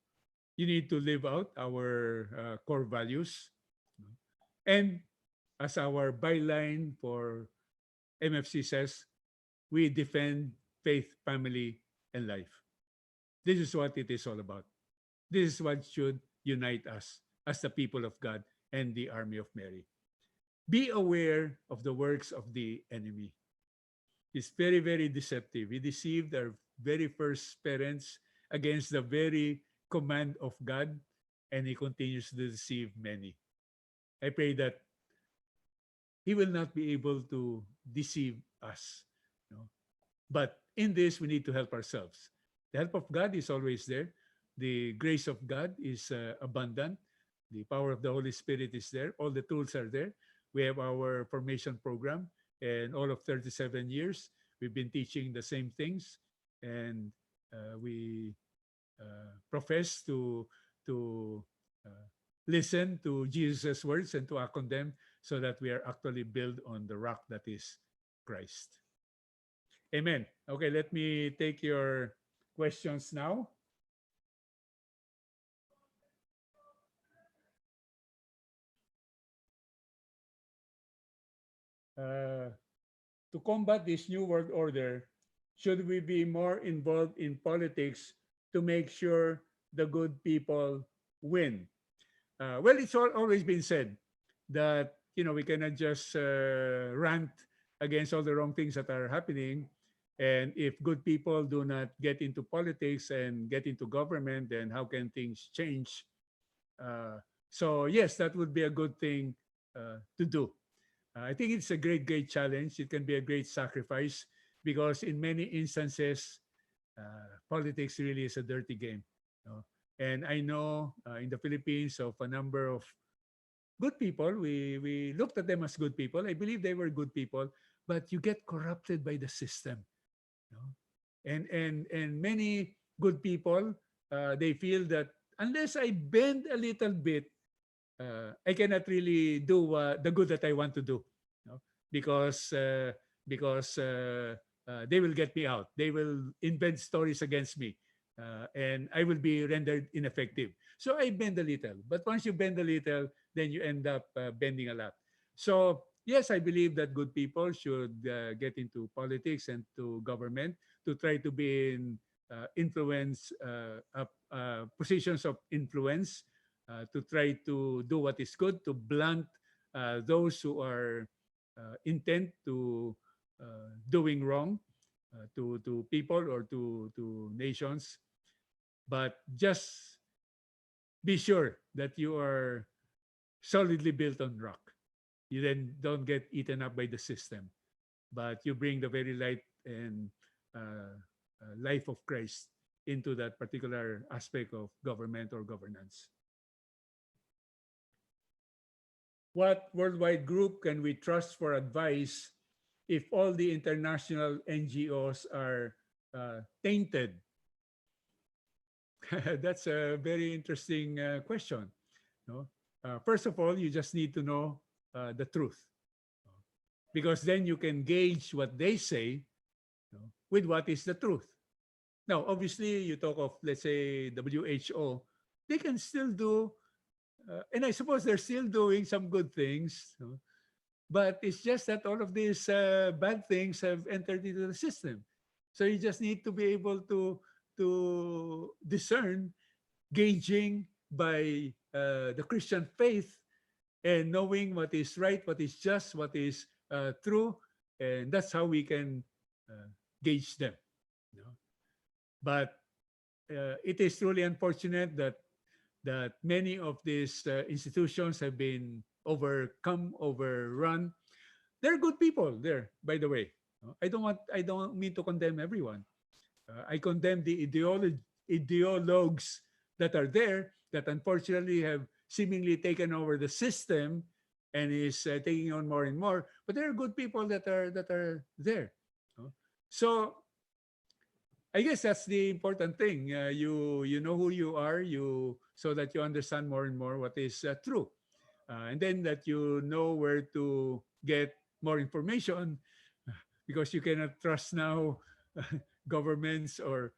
You need to live out our core values. You know? And as our byline for MFC says, we defend faith, family, and life. This is what it is all about. This is what should unite us as the people of God and the army of Mary. Be aware of the works of the enemy. He's very, very deceptive. He deceived our very first parents against the very command of God, and he continues to deceive many. I pray that he will not be able to deceive us. You know? But in this, we need to help ourselves. The help of God is always there. The grace of God is abundant. The power of the Holy Spirit is there. All the tools are there. We have our formation program, and all of 37 years, we've been teaching the same things, and we profess to listen to Jesus' words and to act on them, so that we are actually built on the rock that is Christ. Amen. Okay, let me take your questions now. To combat this new world order, should we be more involved in politics to make sure the good people win? Well, it's always been said that we cannot just rant against all the wrong things that are happening, and if good people do not get into politics and get into government, then how can things change? So yes, that would be a good thing to do. I think it's a great, great challenge. It can be a great sacrifice, because in many instances, politics really is a dirty game. And I know in the Philippines of a number of good people. We looked at them as good people. I believe they were good people, but you get corrupted by the system. And many good people, they feel that unless I bend a little bit, I cannot really do the good that I want to do, because they will get me out. They will invent stories against me, and I will be rendered ineffective. So I bend a little. But once you bend a little, then you end up bending a lot. So yes, I believe that good people should get into politics and to government to try to be in positions of influence, to try to do what is good, to blunt those who are intent to doing wrong to people or to nations. But just be sure that you are solidly built on rock. You then don't get eaten up by the system, but you bring the very light and life of Christ into that particular aspect of government or governance. What worldwide group can we trust for advice if all the international NGOs are tainted? That's a very interesting question. First of all, you just need to know the truth, because then you can gauge what they say with what is the truth. Now, obviously, you talk of, let's say, WHO, they can still do, and I suppose they're still doing some good things, but it's just that all of these bad things have entered into the system. So you just need to be able to discern, gauging by the Christian faith and knowing what is right, what is just, what is true, and that's how we can gauge them. But it is truly unfortunate that many of these institutions have been overrun. There are good people there, by the way. I don't mean to condemn everyone. I condemn the ideologues that are there that unfortunately have seemingly taken over the system and is taking on more and more. But there are good people that are there. So I guess that's the important thing. You know who you are, so that you understand more and more what is true, and then that you know where to get more information, because you cannot trust now governments or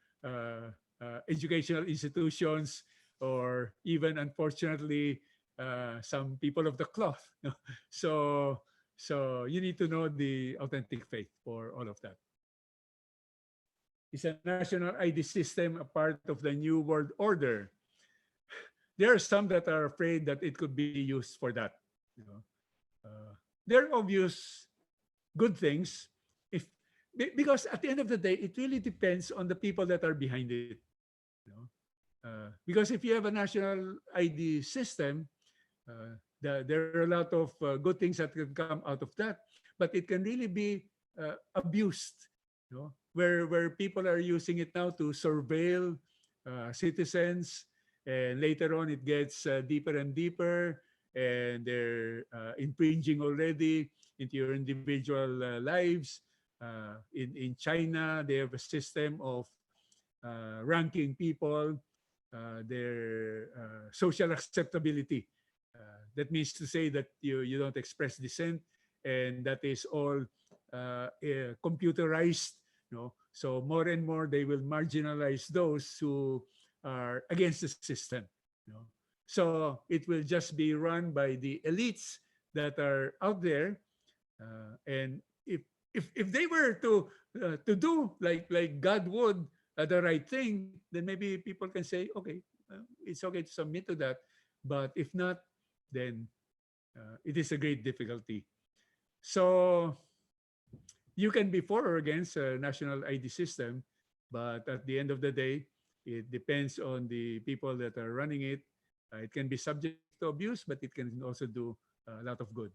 educational institutions, or even unfortunately some people of the cloth. So you need to know the authentic faith for all of that. Is a national ID system a part of the new world order? There are some that are afraid that it could be used for that. You know, there are obvious good things, if because at the end of the day, it really depends on the people that are behind it. You know, because if you have a national ID system, there are a lot of good things that can come out of that, but it can really be abused. You know, where people are using it now to surveil citizens, and later on it gets deeper and deeper, and they're infringing already into your individual lives. In China, they have a system of ranking people, their social acceptability. That means to say that you don't express dissent, and that is all computerized. You know? So more and more they will marginalize those who are against the system. You know? So it will just be run by the elites that are out there, and if they were to do like God would, the right thing, then maybe people can say, okay, it's okay to submit to that. But if not, then it is a great difficulty. So you can be for or against a national ID system, but at the end of the day, it depends on the people that are running it. It can be subject to abuse, but it can also do a lot of good.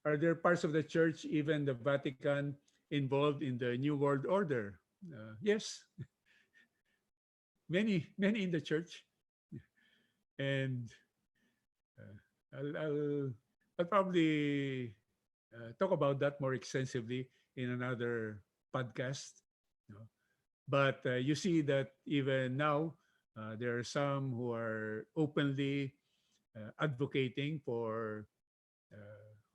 Are there parts of the church, even the Vatican, involved in the New World Order? Yes, many in the church, and I'll probably talk about that more extensively in another podcast. You know. But you see that even now, there are some who are openly advocating for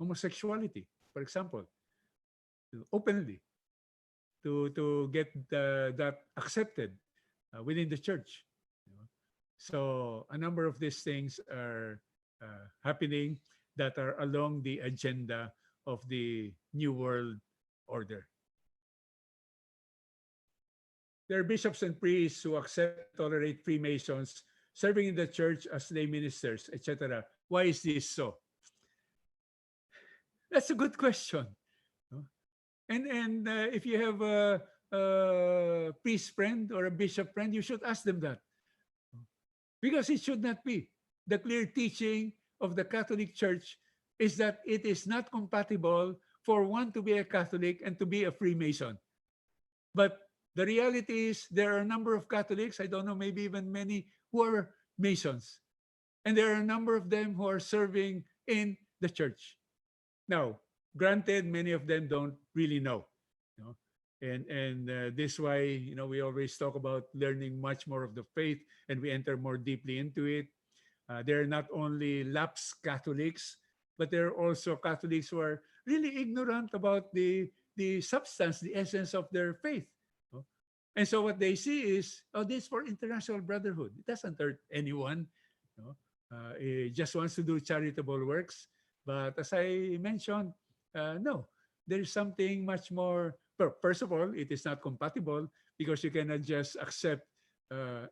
homosexuality, for example, openly to get that accepted within the church. You know. So a number of these things are happening that are along the agenda of the New World Order. There are bishops and priests who accept and tolerate Freemasons serving in the church as lay ministers, etc. Why is this so? That's a good question. And if you have a priest friend or a bishop friend, you should ask them that. Because it should not be. The clear teaching of the Catholic Church is that it is not compatible for one to be a Catholic and to be a Freemason. But the reality is there are a number of Catholics, I don't know, maybe even many, who are Masons. And there are a number of them who are serving in the church. Now, granted, many of them don't really know. You know? And this is why, you know, we always talk about learning much more of the faith, and we enter more deeply into it. There are not only lapsed Catholics, but there are also Catholics who are really ignorant about the substance, the essence of their faith. You know? And so what they see is, oh, this is for international brotherhood. It doesn't hurt anyone. You know? It just wants to do charitable works. But as I mentioned, no, there is something much more. First of all, it is not compatible because you cannot just accept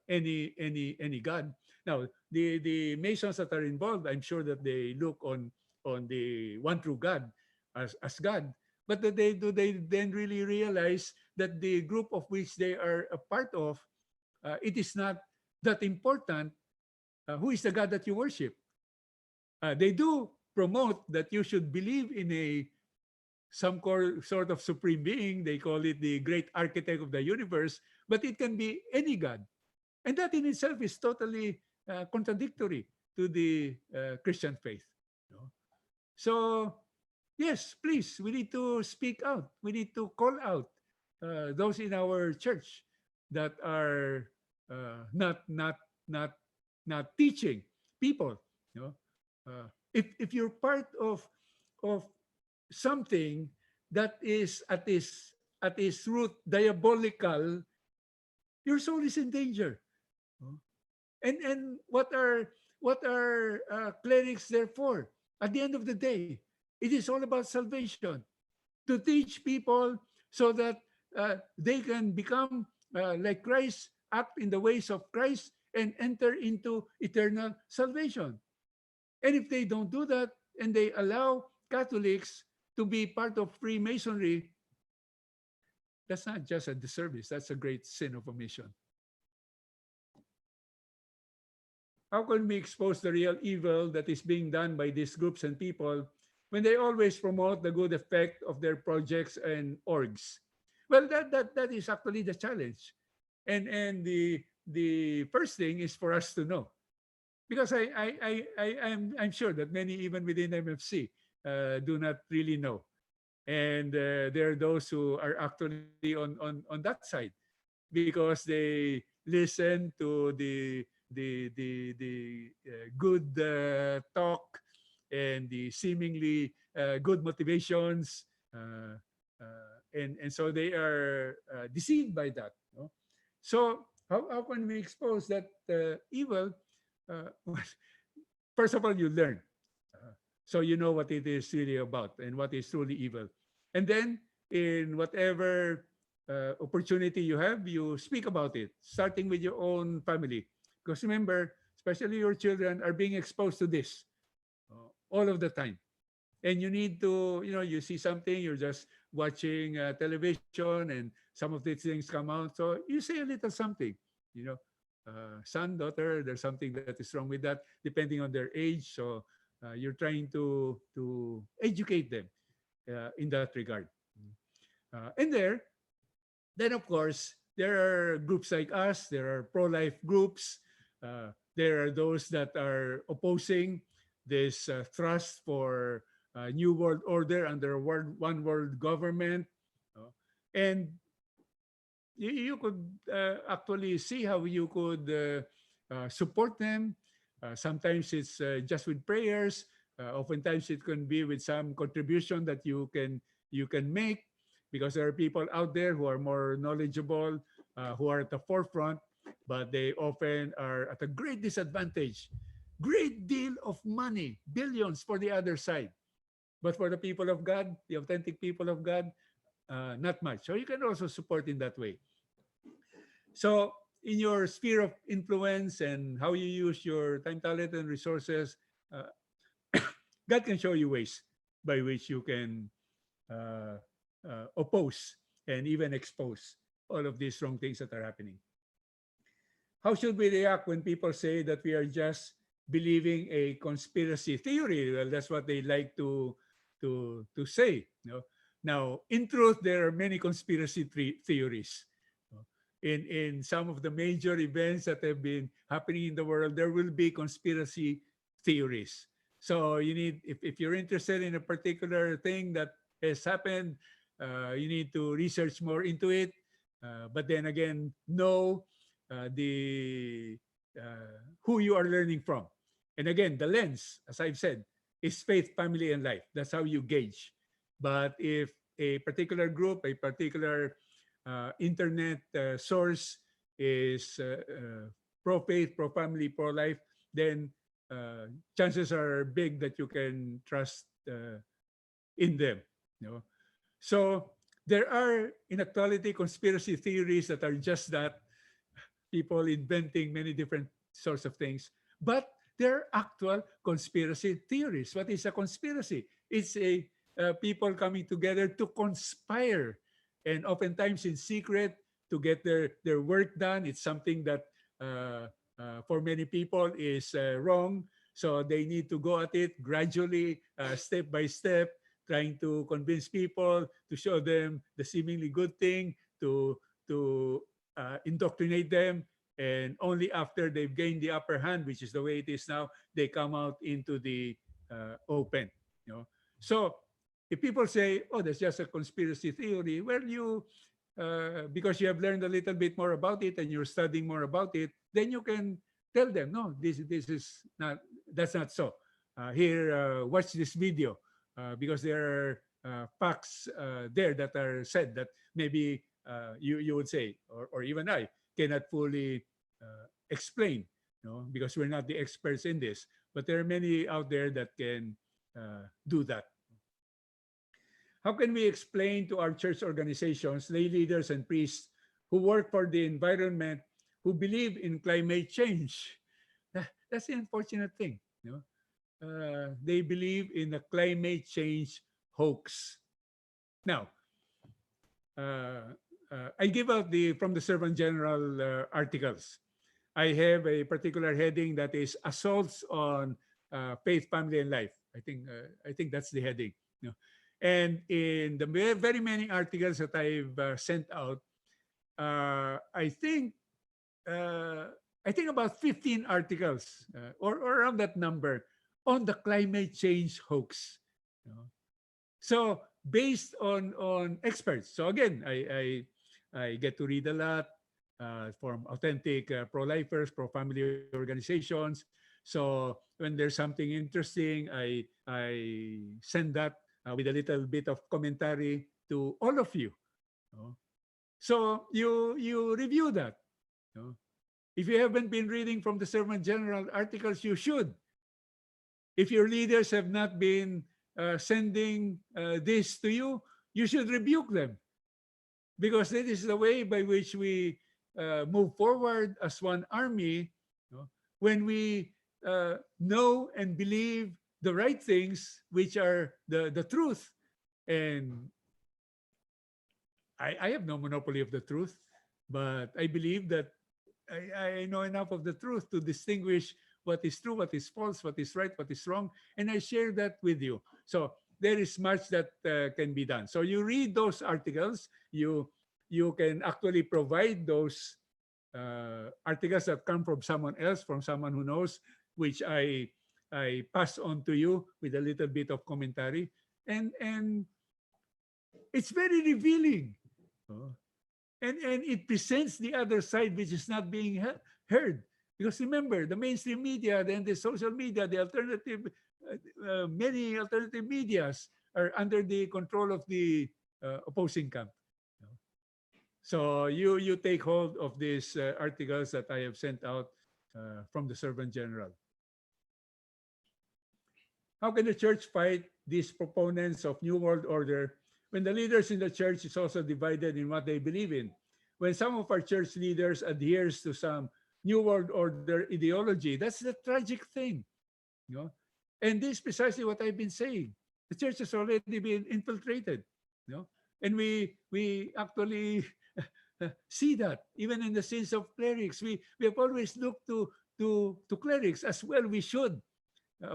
any God. Now, the Masons that are involved, I'm sure that they look on the one true God as God. But do they then really realize that the group of which they are a part of, it is not that important who is the God that you worship. They do promote that you should believe in a sort of supreme being. They call it the great architect of the universe, but it can be any God. And that in itself is totally contradictory to the Christian faith. You know? So, yes, please, we need to speak out. We need to call out those in our church that are not not teaching people. You know, if you're part of something that is at its root diabolical, your soul is in danger. No? And what are clerics there for? At the end of the day, it is all about salvation, to teach people so that they can become like Christ, act in the ways of Christ, and enter into eternal salvation. And if they don't do that, and they allow Catholics to be part of Freemasonry, that's not just a disservice, that's a great sin of omission. How can we expose the real evil that is being done by these groups and people when they always promote the good effect of their projects and orgs? Well, that is actually the challenge. And the first thing is for us to know. Because I'm sure that many, even within MFC, do not really know. And there are those who are actually on that side because they listen to the good talk and the seemingly good motivations, and so they are deceived by that. No? So how can we expose that evil? Well, first of all, you learn. So you know what it is really about and what is truly evil. And then in whatever opportunity you have, you speak about it, starting with your own family. Because remember, especially your children are being exposed to this all of the time. And you need to, you see something, you're just watching television and some of these things come out. So you say a little something, son, daughter, there's something that is wrong with that, depending on their age. So you're trying to educate them in that regard. And then of course, there are groups like us, there are pro-life groups, there are those that are opposing this thrust for new world order under one world government. And you could actually see how you could support them. Sometimes it's just with prayers. Oftentimes it can be with some contribution that you can make, because there are people out there who are more knowledgeable, who are at the forefront, but they often are at a great disadvantage. Great deal of money, billions for the other side. But for the people of God, the authentic people of God, not much. So you can also support in that way. So in your sphere of influence and how you use your time, talent, and resources, God can show you ways by which you can oppose and even expose all of these wrong things that are happening. How should we react when people say that we are just believing a conspiracy theory? Well, that's what they like to say. Now, in truth, there are many conspiracy theories. In some of the major events that have been happening in the world, there will be conspiracy theories. So you need, if you're interested in a particular thing that has happened, you need to research more into it. But then again, know who you are learning from. And again, the lens, as I've said, is faith, family, and life. That's how you gauge. But if a particular group, a particular internet source is pro-faith, pro-family, pro-life, then chances are big that you can trust in them. So there are, in actuality, conspiracy theories that are just that, people inventing many different sorts of things. But there are actual conspiracy theories. What is a conspiracy? It's people coming together to conspire, and oftentimes in secret, to get their work done. It's something that for many people is wrong. So they need to go at it gradually, step by step, trying to convince people, to show them the seemingly good thing, to indoctrinate them, and only after they've gained the upper hand, which is the way it is now, they come out into the open. You know, so if people say, "Oh, that's just a conspiracy theory," well, because you have learned a little bit more about it and you're studying more about it, then you can tell them, "No, this is not. That's not so. Here, watch this video, because there are facts there that are said that maybe you would say, or even I cannot fully explain, because we're not the experts in this. But there are many out there that can do that. How can we explain to our church organizations, lay leaders, and priests who work for the environment, who believe in climate change? That's the unfortunate thing. They believe in a climate change hoax. Now, I give out from the Servant General articles. I have a particular heading that is assaults on faith, family, and life. I think that's the heading. And in the very many articles that I've sent out, I think about 15 articles or around that number on the climate change hoax. So based on experts. So again, I get to read a lot from authentic pro-lifers, pro-family organizations. So when there's something interesting, I send that with a little bit of commentary to all of you. So you review that. If you haven't been reading from the Servant General articles, you should. If your leaders have not been sending this to you, you should rebuke them. Because that is the way by which we move forward as one army, when we know and believe the right things, which are the truth. And I have no monopoly of the truth, but I believe that I know enough of the truth to distinguish what is true, what is false, what is right, what is wrong, and I share that with you. So there is much that can be done. So you read those articles, you can actually provide those articles that come from someone else, from someone who knows, which I pass on to you with a little bit of commentary, and it's very revealing. And it presents the other side, which is not being heard. Because remember, the mainstream media, then the social media, the alternative, many alternative medias are under the control of the opposing camp. So you take hold of these articles that I have sent out from the Servant General. How can the church fight these proponents of New World Order when the leaders in the church is also divided in what they believe in? When some of our church leaders adheres to some New World Order ideology, that's the tragic thing. And this is precisely what I've been saying. The church has already been infiltrated. And we actually see that even in the sins of clerics. We have always looked to clerics as well. We should.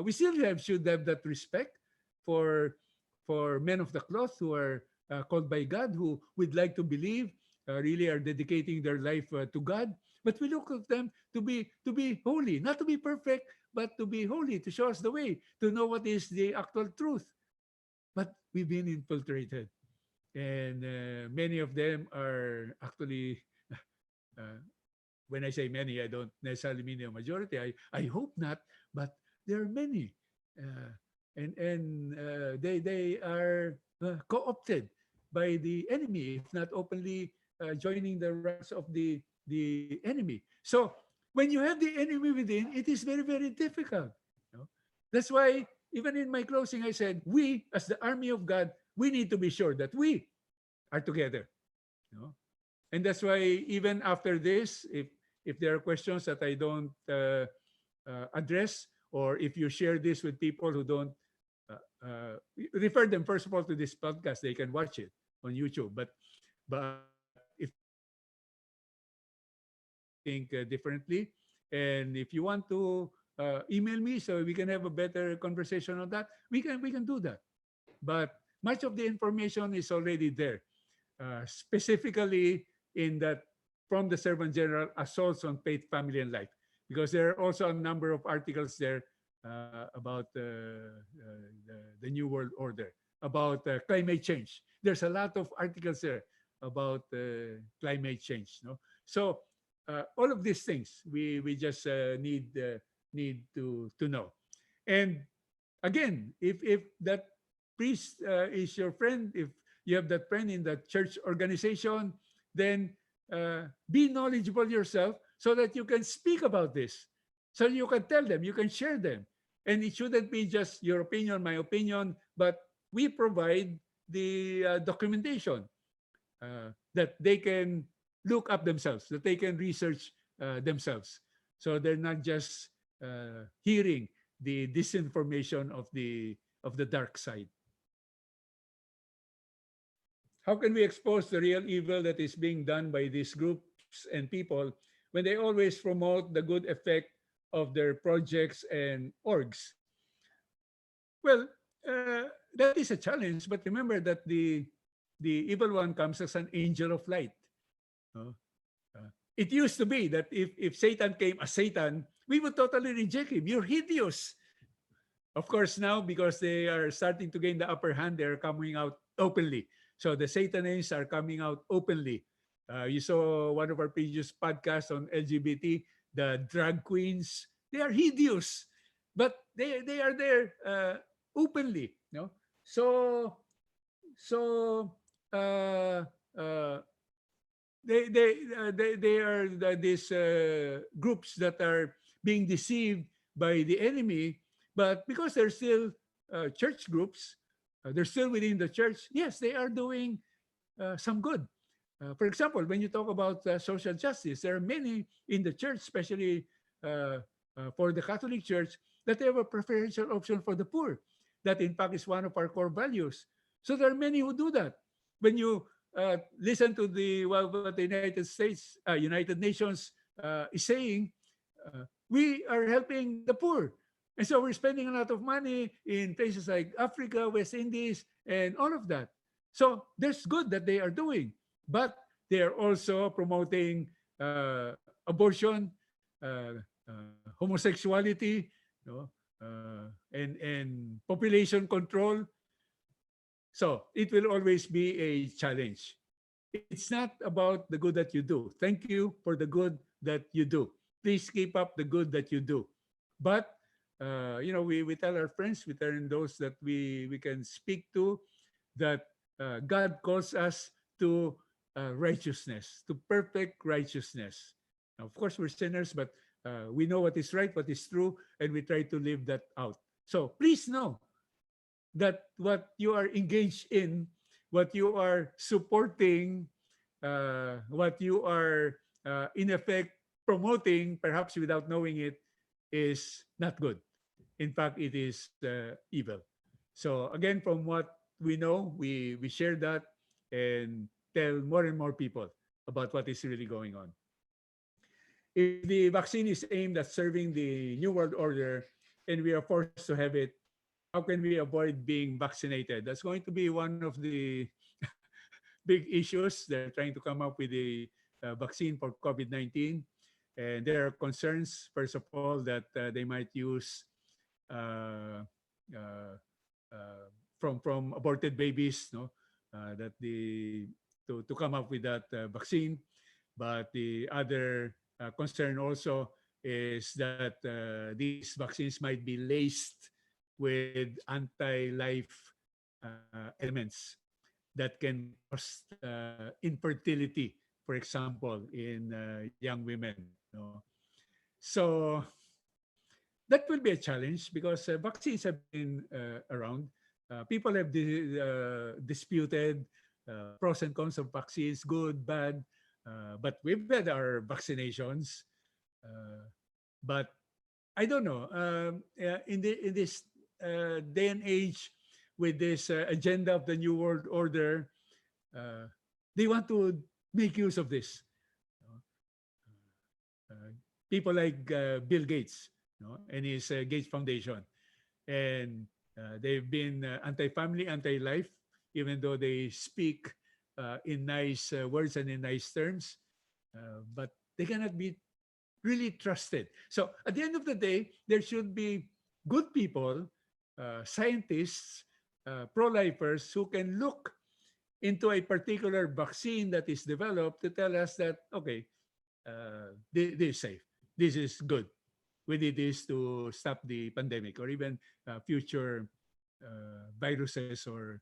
We still should have that respect for men of the cloth who are called by God, who would like to believe, really are dedicating their life to God. But we look at them to be holy, not to be perfect, but to be holy, to show us the way, to know what is the actual truth. But we've been infiltrated. And many of them are actually, when I say many, I don't necessarily mean the majority. I hope not, but there are many. And they are co-opted by the enemy, if not openly joining the ranks of the enemy. So when you have the enemy within, it is very, very difficult. That's why even in my closing, I said, we as the army of God, we need to be sure that we are together. And that's why even after this, if there are questions that I don't address, or if you share this with people who don't, refer them first of all to this podcast. They can watch it on YouTube. But if think differently, and if you want to email me so we can have a better conversation on that, we can do that. But much of the information is already there, specifically in that from the Servant General, Assaults on Faith, Family, and Life, because there are also a number of articles there about the New World Order, about climate change. There's a lot of articles there about climate change. No? So all of these things we just need to know. And again, if that priest is your friend, if you have that friend in the church organization, then be knowledgeable yourself so that you can speak about this. So you can tell them, you can share them. And it shouldn't be just your opinion, my opinion, but we provide the documentation that they can look up themselves, that they can research themselves. So they're not just hearing the disinformation of the dark side. How can we expose the real evil that is being done by these groups and people when they always promote the good effect of their projects and orgs? Well, that is a challenge, but remember that the evil one comes as an angel of light. It used to be that if Satan came as Satan, we would totally reject him. You're hideous. Of course, now, because they are starting to gain the upper hand, they're coming out openly. So the Satanists are coming out openly. You saw one of our previous podcasts on LGBT, the drag queens. They are hideous, but they are there openly. No, so they are these groups that are being deceived by the enemy, but because they're still church groups, they're still within the church. Yes, they are doing some good. For example, when you talk about social justice, there are many in the church, especially for the Catholic Church, that they have a preferential option for the poor. That, in fact, is one of our core values. So there are many who do that. When you listen to what the United Nations is saying, we are helping the poor. And so we're spending a lot of money in places like Africa, West Indies, and all of that. So there's good that they are doing, but they are also promoting abortion, homosexuality, and population control. So it will always be a challenge. It's not about the good that you do. Thank you for the good that you do. Please keep up the good that you do. But we tell our friends, we tell those that we can speak to, that God calls us to righteousness, to perfect righteousness. Now, of course, we're sinners, but we know what is right, what is true, and we try to live that out. So please know that what you are engaged in, what you are supporting, what you are in effect promoting, perhaps without knowing it, is not good. In fact, it is evil. So again, from what we know, we share that and tell more and more people about what is really going on. If the vaccine is aimed at serving the New World Order and we are forced to have it, how can we avoid being vaccinated? That's going to be one of the big issues. They're trying to come up with a vaccine for COVID-19. And there are concerns, first of all, that they might use from aborted babies, to come up with that vaccine. But the other concern also is that these vaccines might be laced with anti-life elements that can cause infertility, for example, in young women. So that will be a challenge because vaccines have been around. People have disputed pros and cons of vaccines, good, bad, but we've had our vaccinations. But I don't know. In this day and age, with this agenda of the New World Order, they want to make use of this. People like Bill Gates, and his Gates Foundation, and they've been anti-family, anti-life, even though they speak in nice words and in nice terms, but they cannot be really trusted. So at the end of the day, there should be good people, scientists, pro-lifers who can look into a particular vaccine that is developed to tell us that, okay, this is safe, this is good. We did this to stop the pandemic or even future viruses or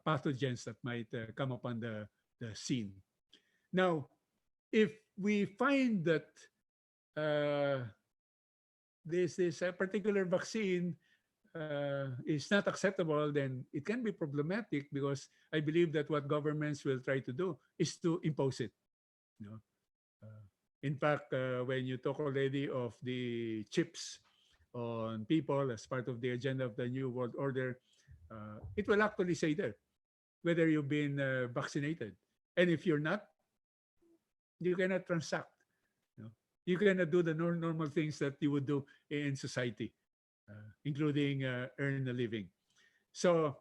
pathogens that might come upon the scene. Now, if we find that this particular vaccine is not acceptable, then it can be problematic, because I believe that what governments will try to do is to impose it. You know? In fact, when you talk already of the chips on people as part of the agenda of the New World Order, it will actually say there whether you've been vaccinated. And if you're not, you cannot transact. You know? You cannot do the normal things that you would do in society, including earn a living. So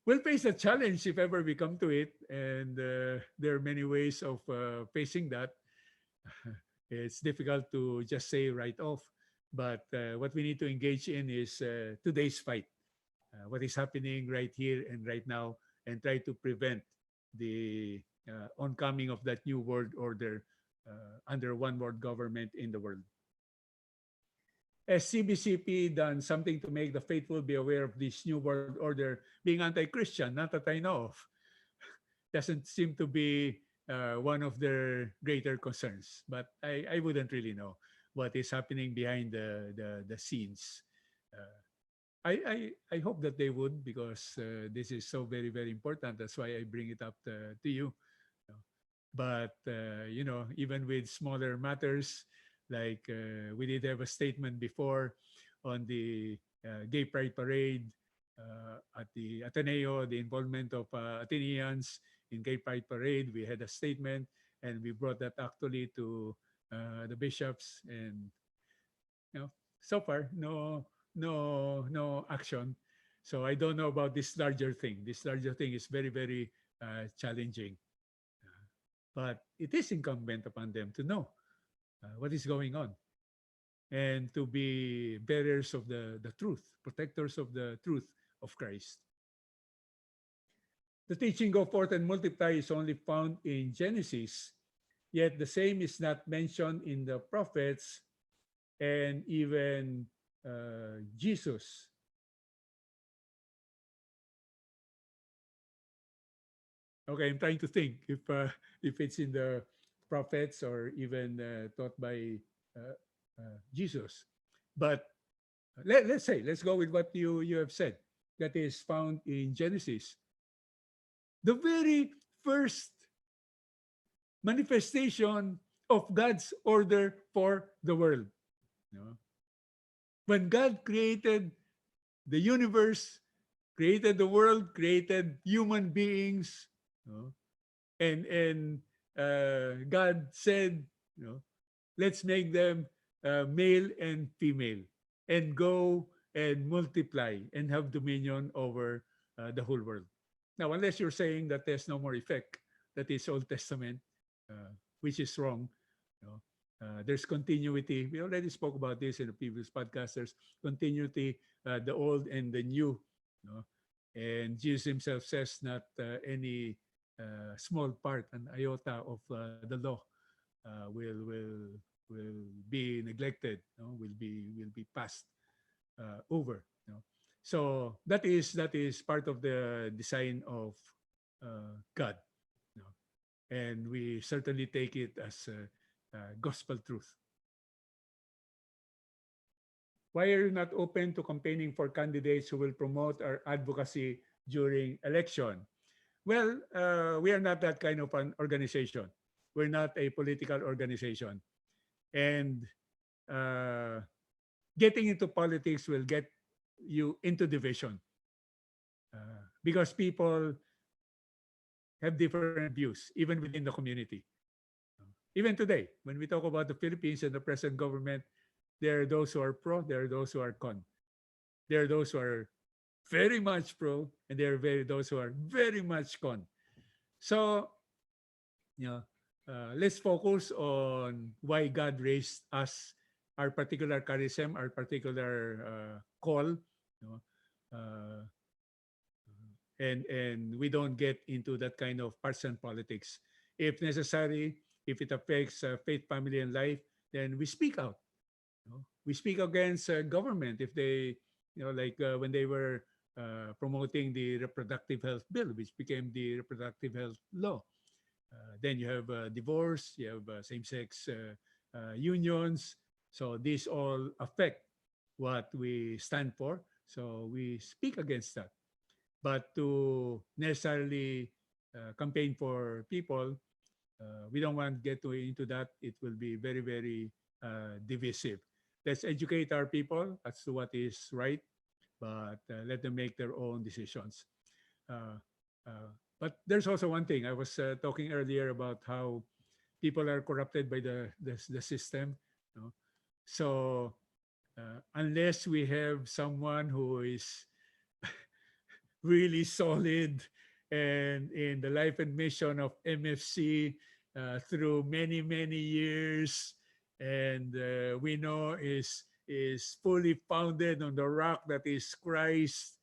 we'll face a challenge if ever we come to it, and there are many ways of facing that. It's difficult to just say right off, but what we need to engage in is today's fight, what is happening right here and right now, and try to prevent the oncoming of that new world order under one world government in the world. Has CBCP done something to make the faithful be aware of this new world order being anti-Christian? Not that I know of. Doesn't seem to be one of their greater concerns, but I wouldn't really know what is happening behind the scenes. I hope that they would, because this is so very, very important. That's why I bring it up to you. But, you know, even with smaller matters, like we did have a statement before on the Gay Pride Parade at the Ateneo, the involvement of Ateneans in Gay Pride Parade. We had a statement, and we brought that actually to the bishops, and you know, so far no action. So I don't know about this larger thing. This larger thing is very, very challenging, but it is incumbent upon them to know what is going on, and to be bearers of the truth, protectors of the truth of Christ. The teaching "go forth and multiply" is only found in Genesis, yet the same is not mentioned in the prophets and even Jesus. Okay, I'm trying to think if it's in the prophets or even taught by Jesus. But let's go with what you have said. That is found in Genesis. The very first manifestation of God's order for the world. You know? When God created the universe, created the world, created human beings, you know, and God said, you know, let's make them male and female, and go and multiply and have dominion over the whole world. Now, unless you're saying that there's no more effect, that is Old Testament, which is wrong. You know, there's continuity. We already spoke about this in the previous podcast. There's continuity, the old and the new. You know? And Jesus himself says not any small part, an iota of the law will be neglected. You know? Will be passed over. You know? So that is part of the design of God. You know? And we certainly take it as gospel truth. Why are you not open to campaigning for candidates who will promote our advocacy during election? Well, we are not that kind of an organization. We're not a political organization. And getting into politics will get you into division. Because people have different views, even within the community. Even today, when we talk about the Philippines and the present government, there are those who are pro, there are those who are con. There are those who are very much pro, and there are those who are very much con. So, you know, let's focus on why God raised us, our particular charism, our particular call, you know, uh, and we don't get into that kind of partisan politics. If necessary, if it affects faith, family, and life, then we speak out. You know? We speak against government if they, you know, like when they were promoting the reproductive health bill, which became the reproductive health law. Then you have divorce, you have same-sex unions. So these all affect what we stand for. So we speak against that. But to necessarily campaign for people, we don't want to get into that. It will be very, very divisive. Let's educate our people as to what is right, but let them make their own decisions. Uh, but there's also one thing. I was talking earlier about how people are corrupted by the system. You know? So unless we have someone who is really solid and in the life and mission of MFC through many, many years, and we know is fully founded on the rock that is Christ,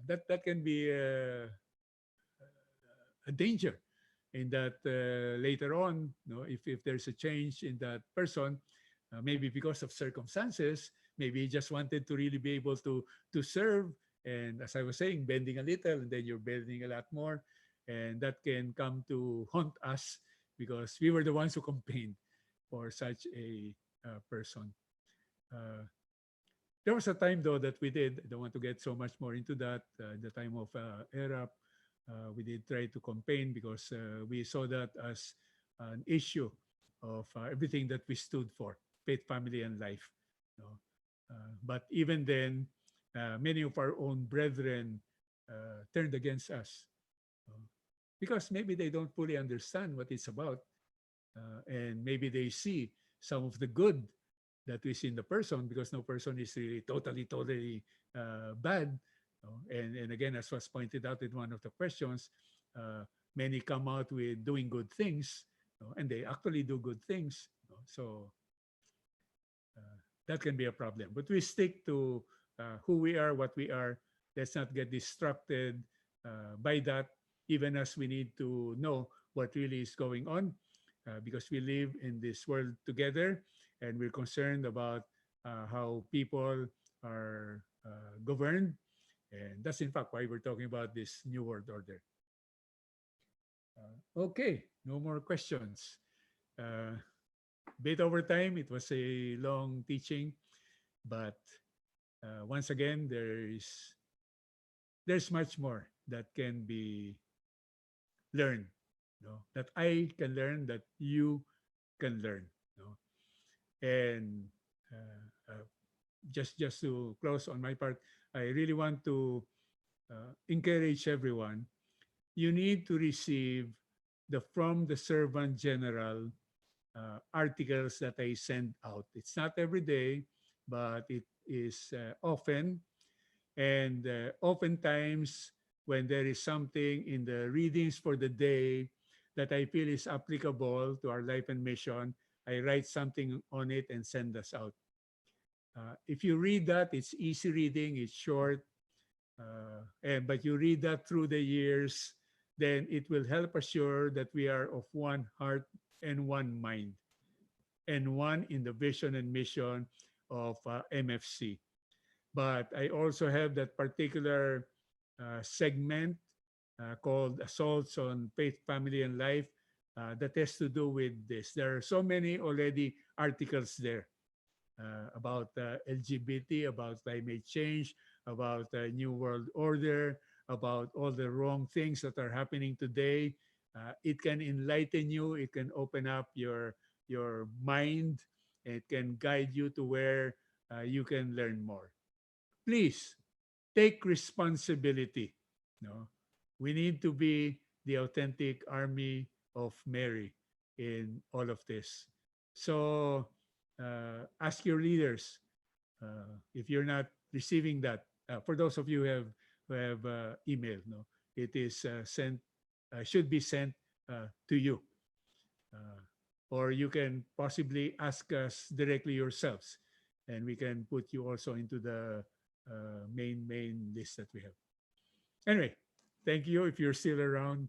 that can be a danger in that later on, you know, if there's a change in that person, maybe because of circumstances, maybe he just wanted to really be able to serve. And as I was saying, bending a little, and then you're bending a lot more. And that can come to haunt us because we were the ones who campaigned for such a person. There was a time, though, that we did. I don't want to get so much more into that. The time of ERAP, we did try to campaign because we saw that as an issue of everything that we stood for, faith, family, and life. You know? But even then, many of our own brethren turned against us because maybe they don't fully understand what it's about, and maybe they see some of the good that we see in the person, because no person is really totally bad. And again, as was pointed out in one of the questions, many come out with doing good things, and they actually do good things. So that can be a problem. But we stick to who we are, what we are. Let's not get distracted by that, even as we need to know what really is going on, because we live in this world together, and we're concerned about how people are governed. And that's in fact why we're talking about this new world order. Okay, no more questions. Bit over time, it was a long teaching, but once again, there's much more that can be learned, that I can learn, that you can learn. And just to close on my part, I really want to encourage everyone. You need to receive the From the Servant General articles that I send out. It's not every day, but it is often. And oftentimes, when there is something in the readings for the day that I feel is applicable to our life and mission, I write something on it and send us out. If you read that, it's easy reading, it's short, but you read that through the years, then it will help assure that we are of one heart and one mind, and one in the vision and mission of MFC. But I also have that particular segment called Assaults on Faith, Family, and Life that has to do with this. There are so many already articles there about LGBT, about climate change, about the New World Order, about all the wrong things that are happening today. It can enlighten you. It can open up your mind. It can guide you to where you can learn more. Please take responsibility. We need to be the authentic army of Mary in all of this. So ask your leaders if you're not receiving that. For those of you who have email, no, it is sent, should be sent to you. Or you can possibly ask us directly yourselves, and we can put you also into the main list that we have. Anyway, thank you. If you're still around,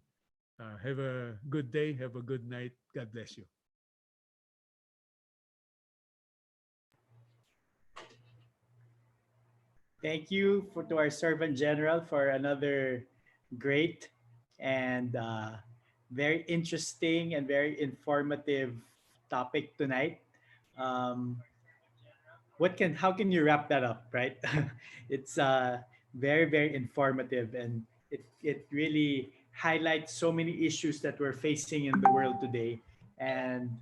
have a good day, have a good night. God bless you. Thank you to our Servant General for another great and very interesting and very informative topic tonight. Um, how can you wrap that up, right? It's very informative, and it really highlights so many issues that we're facing in the world today, and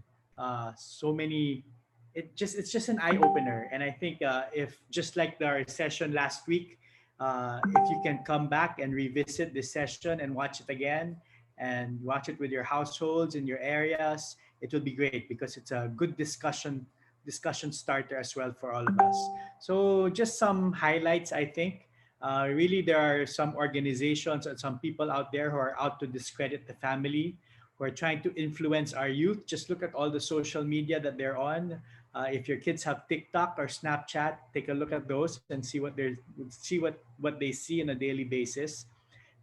so many. It's just an eye opener, and I think if just like our session last week, if you can come back and revisit this session and watch it again, and watch it with your households in your areas, it will be great because it's a good discussion starter as well for all of us. So just some highlights, I think. Really, there are some organizations and some people out there who are out to discredit the family, who are trying to influence our youth. Just look at all the social media that they're on. If your kids have TikTok or Snapchat, take a look at those and see what they see on a daily basis.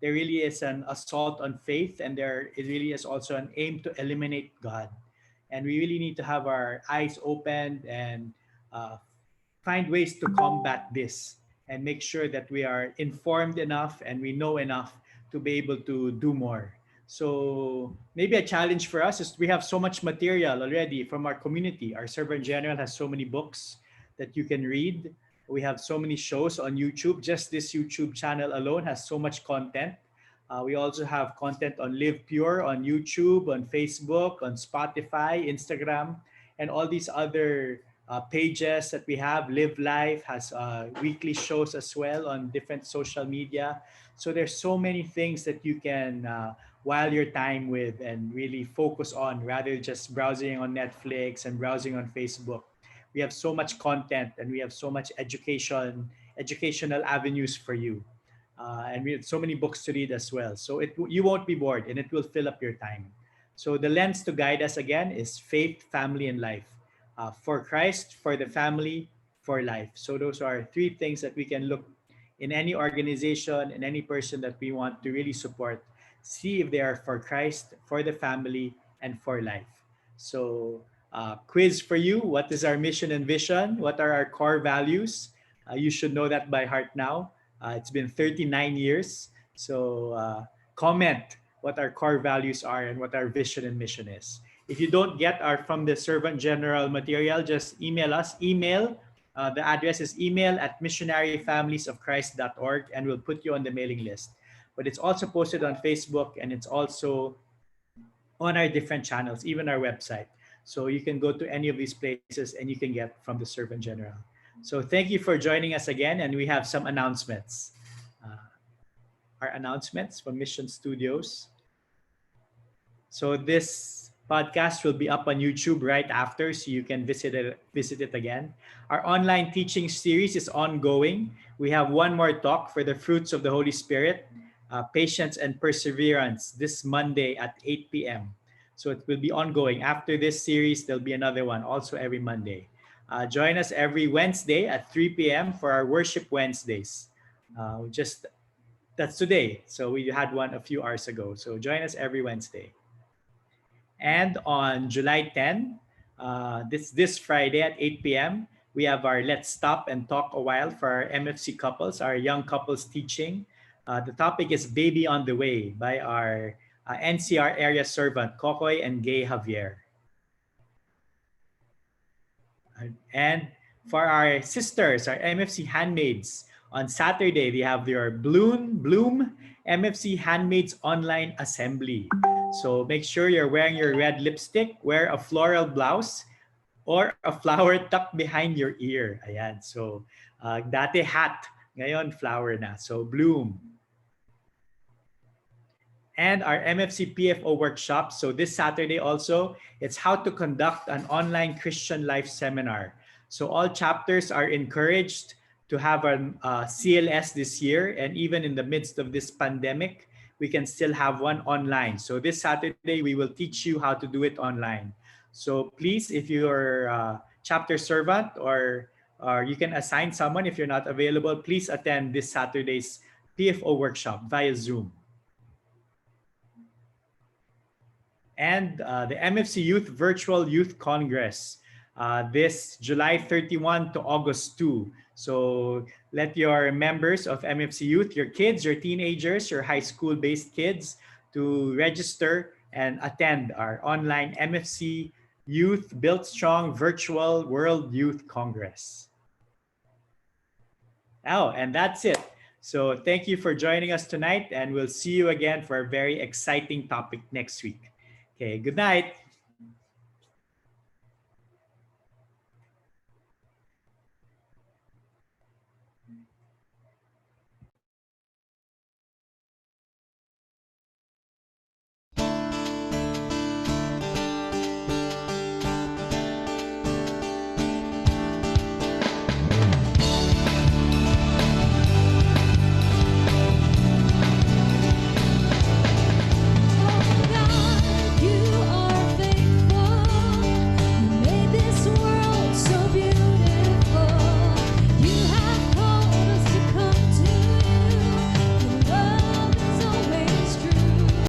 There really is an assault on faith, and there it really is also an aim to eliminate God. And we really need to have our eyes opened and uh, find ways to combat this and make sure that we are informed enough and we know enough to be able to do more. So maybe a challenge for us is we have so much material already from our community. Our Servant General has so many books that you can read. We have so many shows on YouTube. Just this YouTube channel alone has so much content. We also have content on Live Pure on YouTube, on Facebook, on Spotify, Instagram, and all these other pages that we have. Live Life has weekly shows as well on different social media. So there's so many things that you can while your time with and really focus on rather just browsing on Netflix and browsing on Facebook. We have so much content and we have so much educational avenues for you. And we have so many books to read as well. So you won't be bored, and it will fill up your time. So the lens to guide us again is faith, family, and life. For Christ, for the family, for life. So those are three things that we can look in any organization, in any person that we want to really support. See if they are for Christ, for the family, and for life. So quiz for you. What is our mission and vision? What are our core values? You should know that by heart now. It's been 39 years. So comment what our core values are and what our vision and mission is. If you don't get our From the Servant General material, just email us. The address is email@missionaryfamiliesofchrist.org, and we'll put you on the mailing list. But it's also posted on Facebook, and it's also on our different channels, even our website. So you can go to any of these places and you can get From the Servant General. So thank you for joining us again, and we have some announcements. Our announcements from Mission Studios. So this podcast will be up on YouTube right after, so you can visit it again. Our online teaching series is ongoing. We have one more talk for the fruits of the Holy Spirit, patience and perseverance, this Monday at 8 p.m. So it will be ongoing. After this series, there'll be another one also every Monday. Join us every Wednesday at 3 p.m. for our Worship Wednesdays. That's today. So we had one a few hours ago. So join us every Wednesday. And on July 10, this Friday at 8 p.m., we have our Let's Stop and Talk a While for our MFC couples, our young couples teaching. The topic is Baby on the Way by our NCR area servant, Kokoy and Gay Javier. And for our sisters, our MFC handmaids, on Saturday, they have their Bloom MFC Handmaids Online Assembly. So make sure you're wearing your red lipstick, wear a floral blouse, or a flower tucked behind your ear. Ayan. So, dati hat, ngayon flower na. So, Bloom. And our MFC PFO workshop. So this Saturday also, it's how to conduct an online Christian life seminar. So all chapters are encouraged to have a CLS this year, and even in the midst of this pandemic, we can still have one online. So this Saturday, we will teach you how to do it online. So please, if you're a chapter servant, or you can assign someone if you're not available, please attend this Saturday's PFO workshop via Zoom. And the MFC Youth Virtual Youth Congress this July 31 to August 2. So let your members of MFC Youth, your kids, your teenagers, your high school-based kids to register and attend our online MFC Youth Built Strong Virtual World Youth Congress. Oh, and that's it. So thank you for joining us tonight, and we'll see you again for a very exciting topic next week. Okay, good night.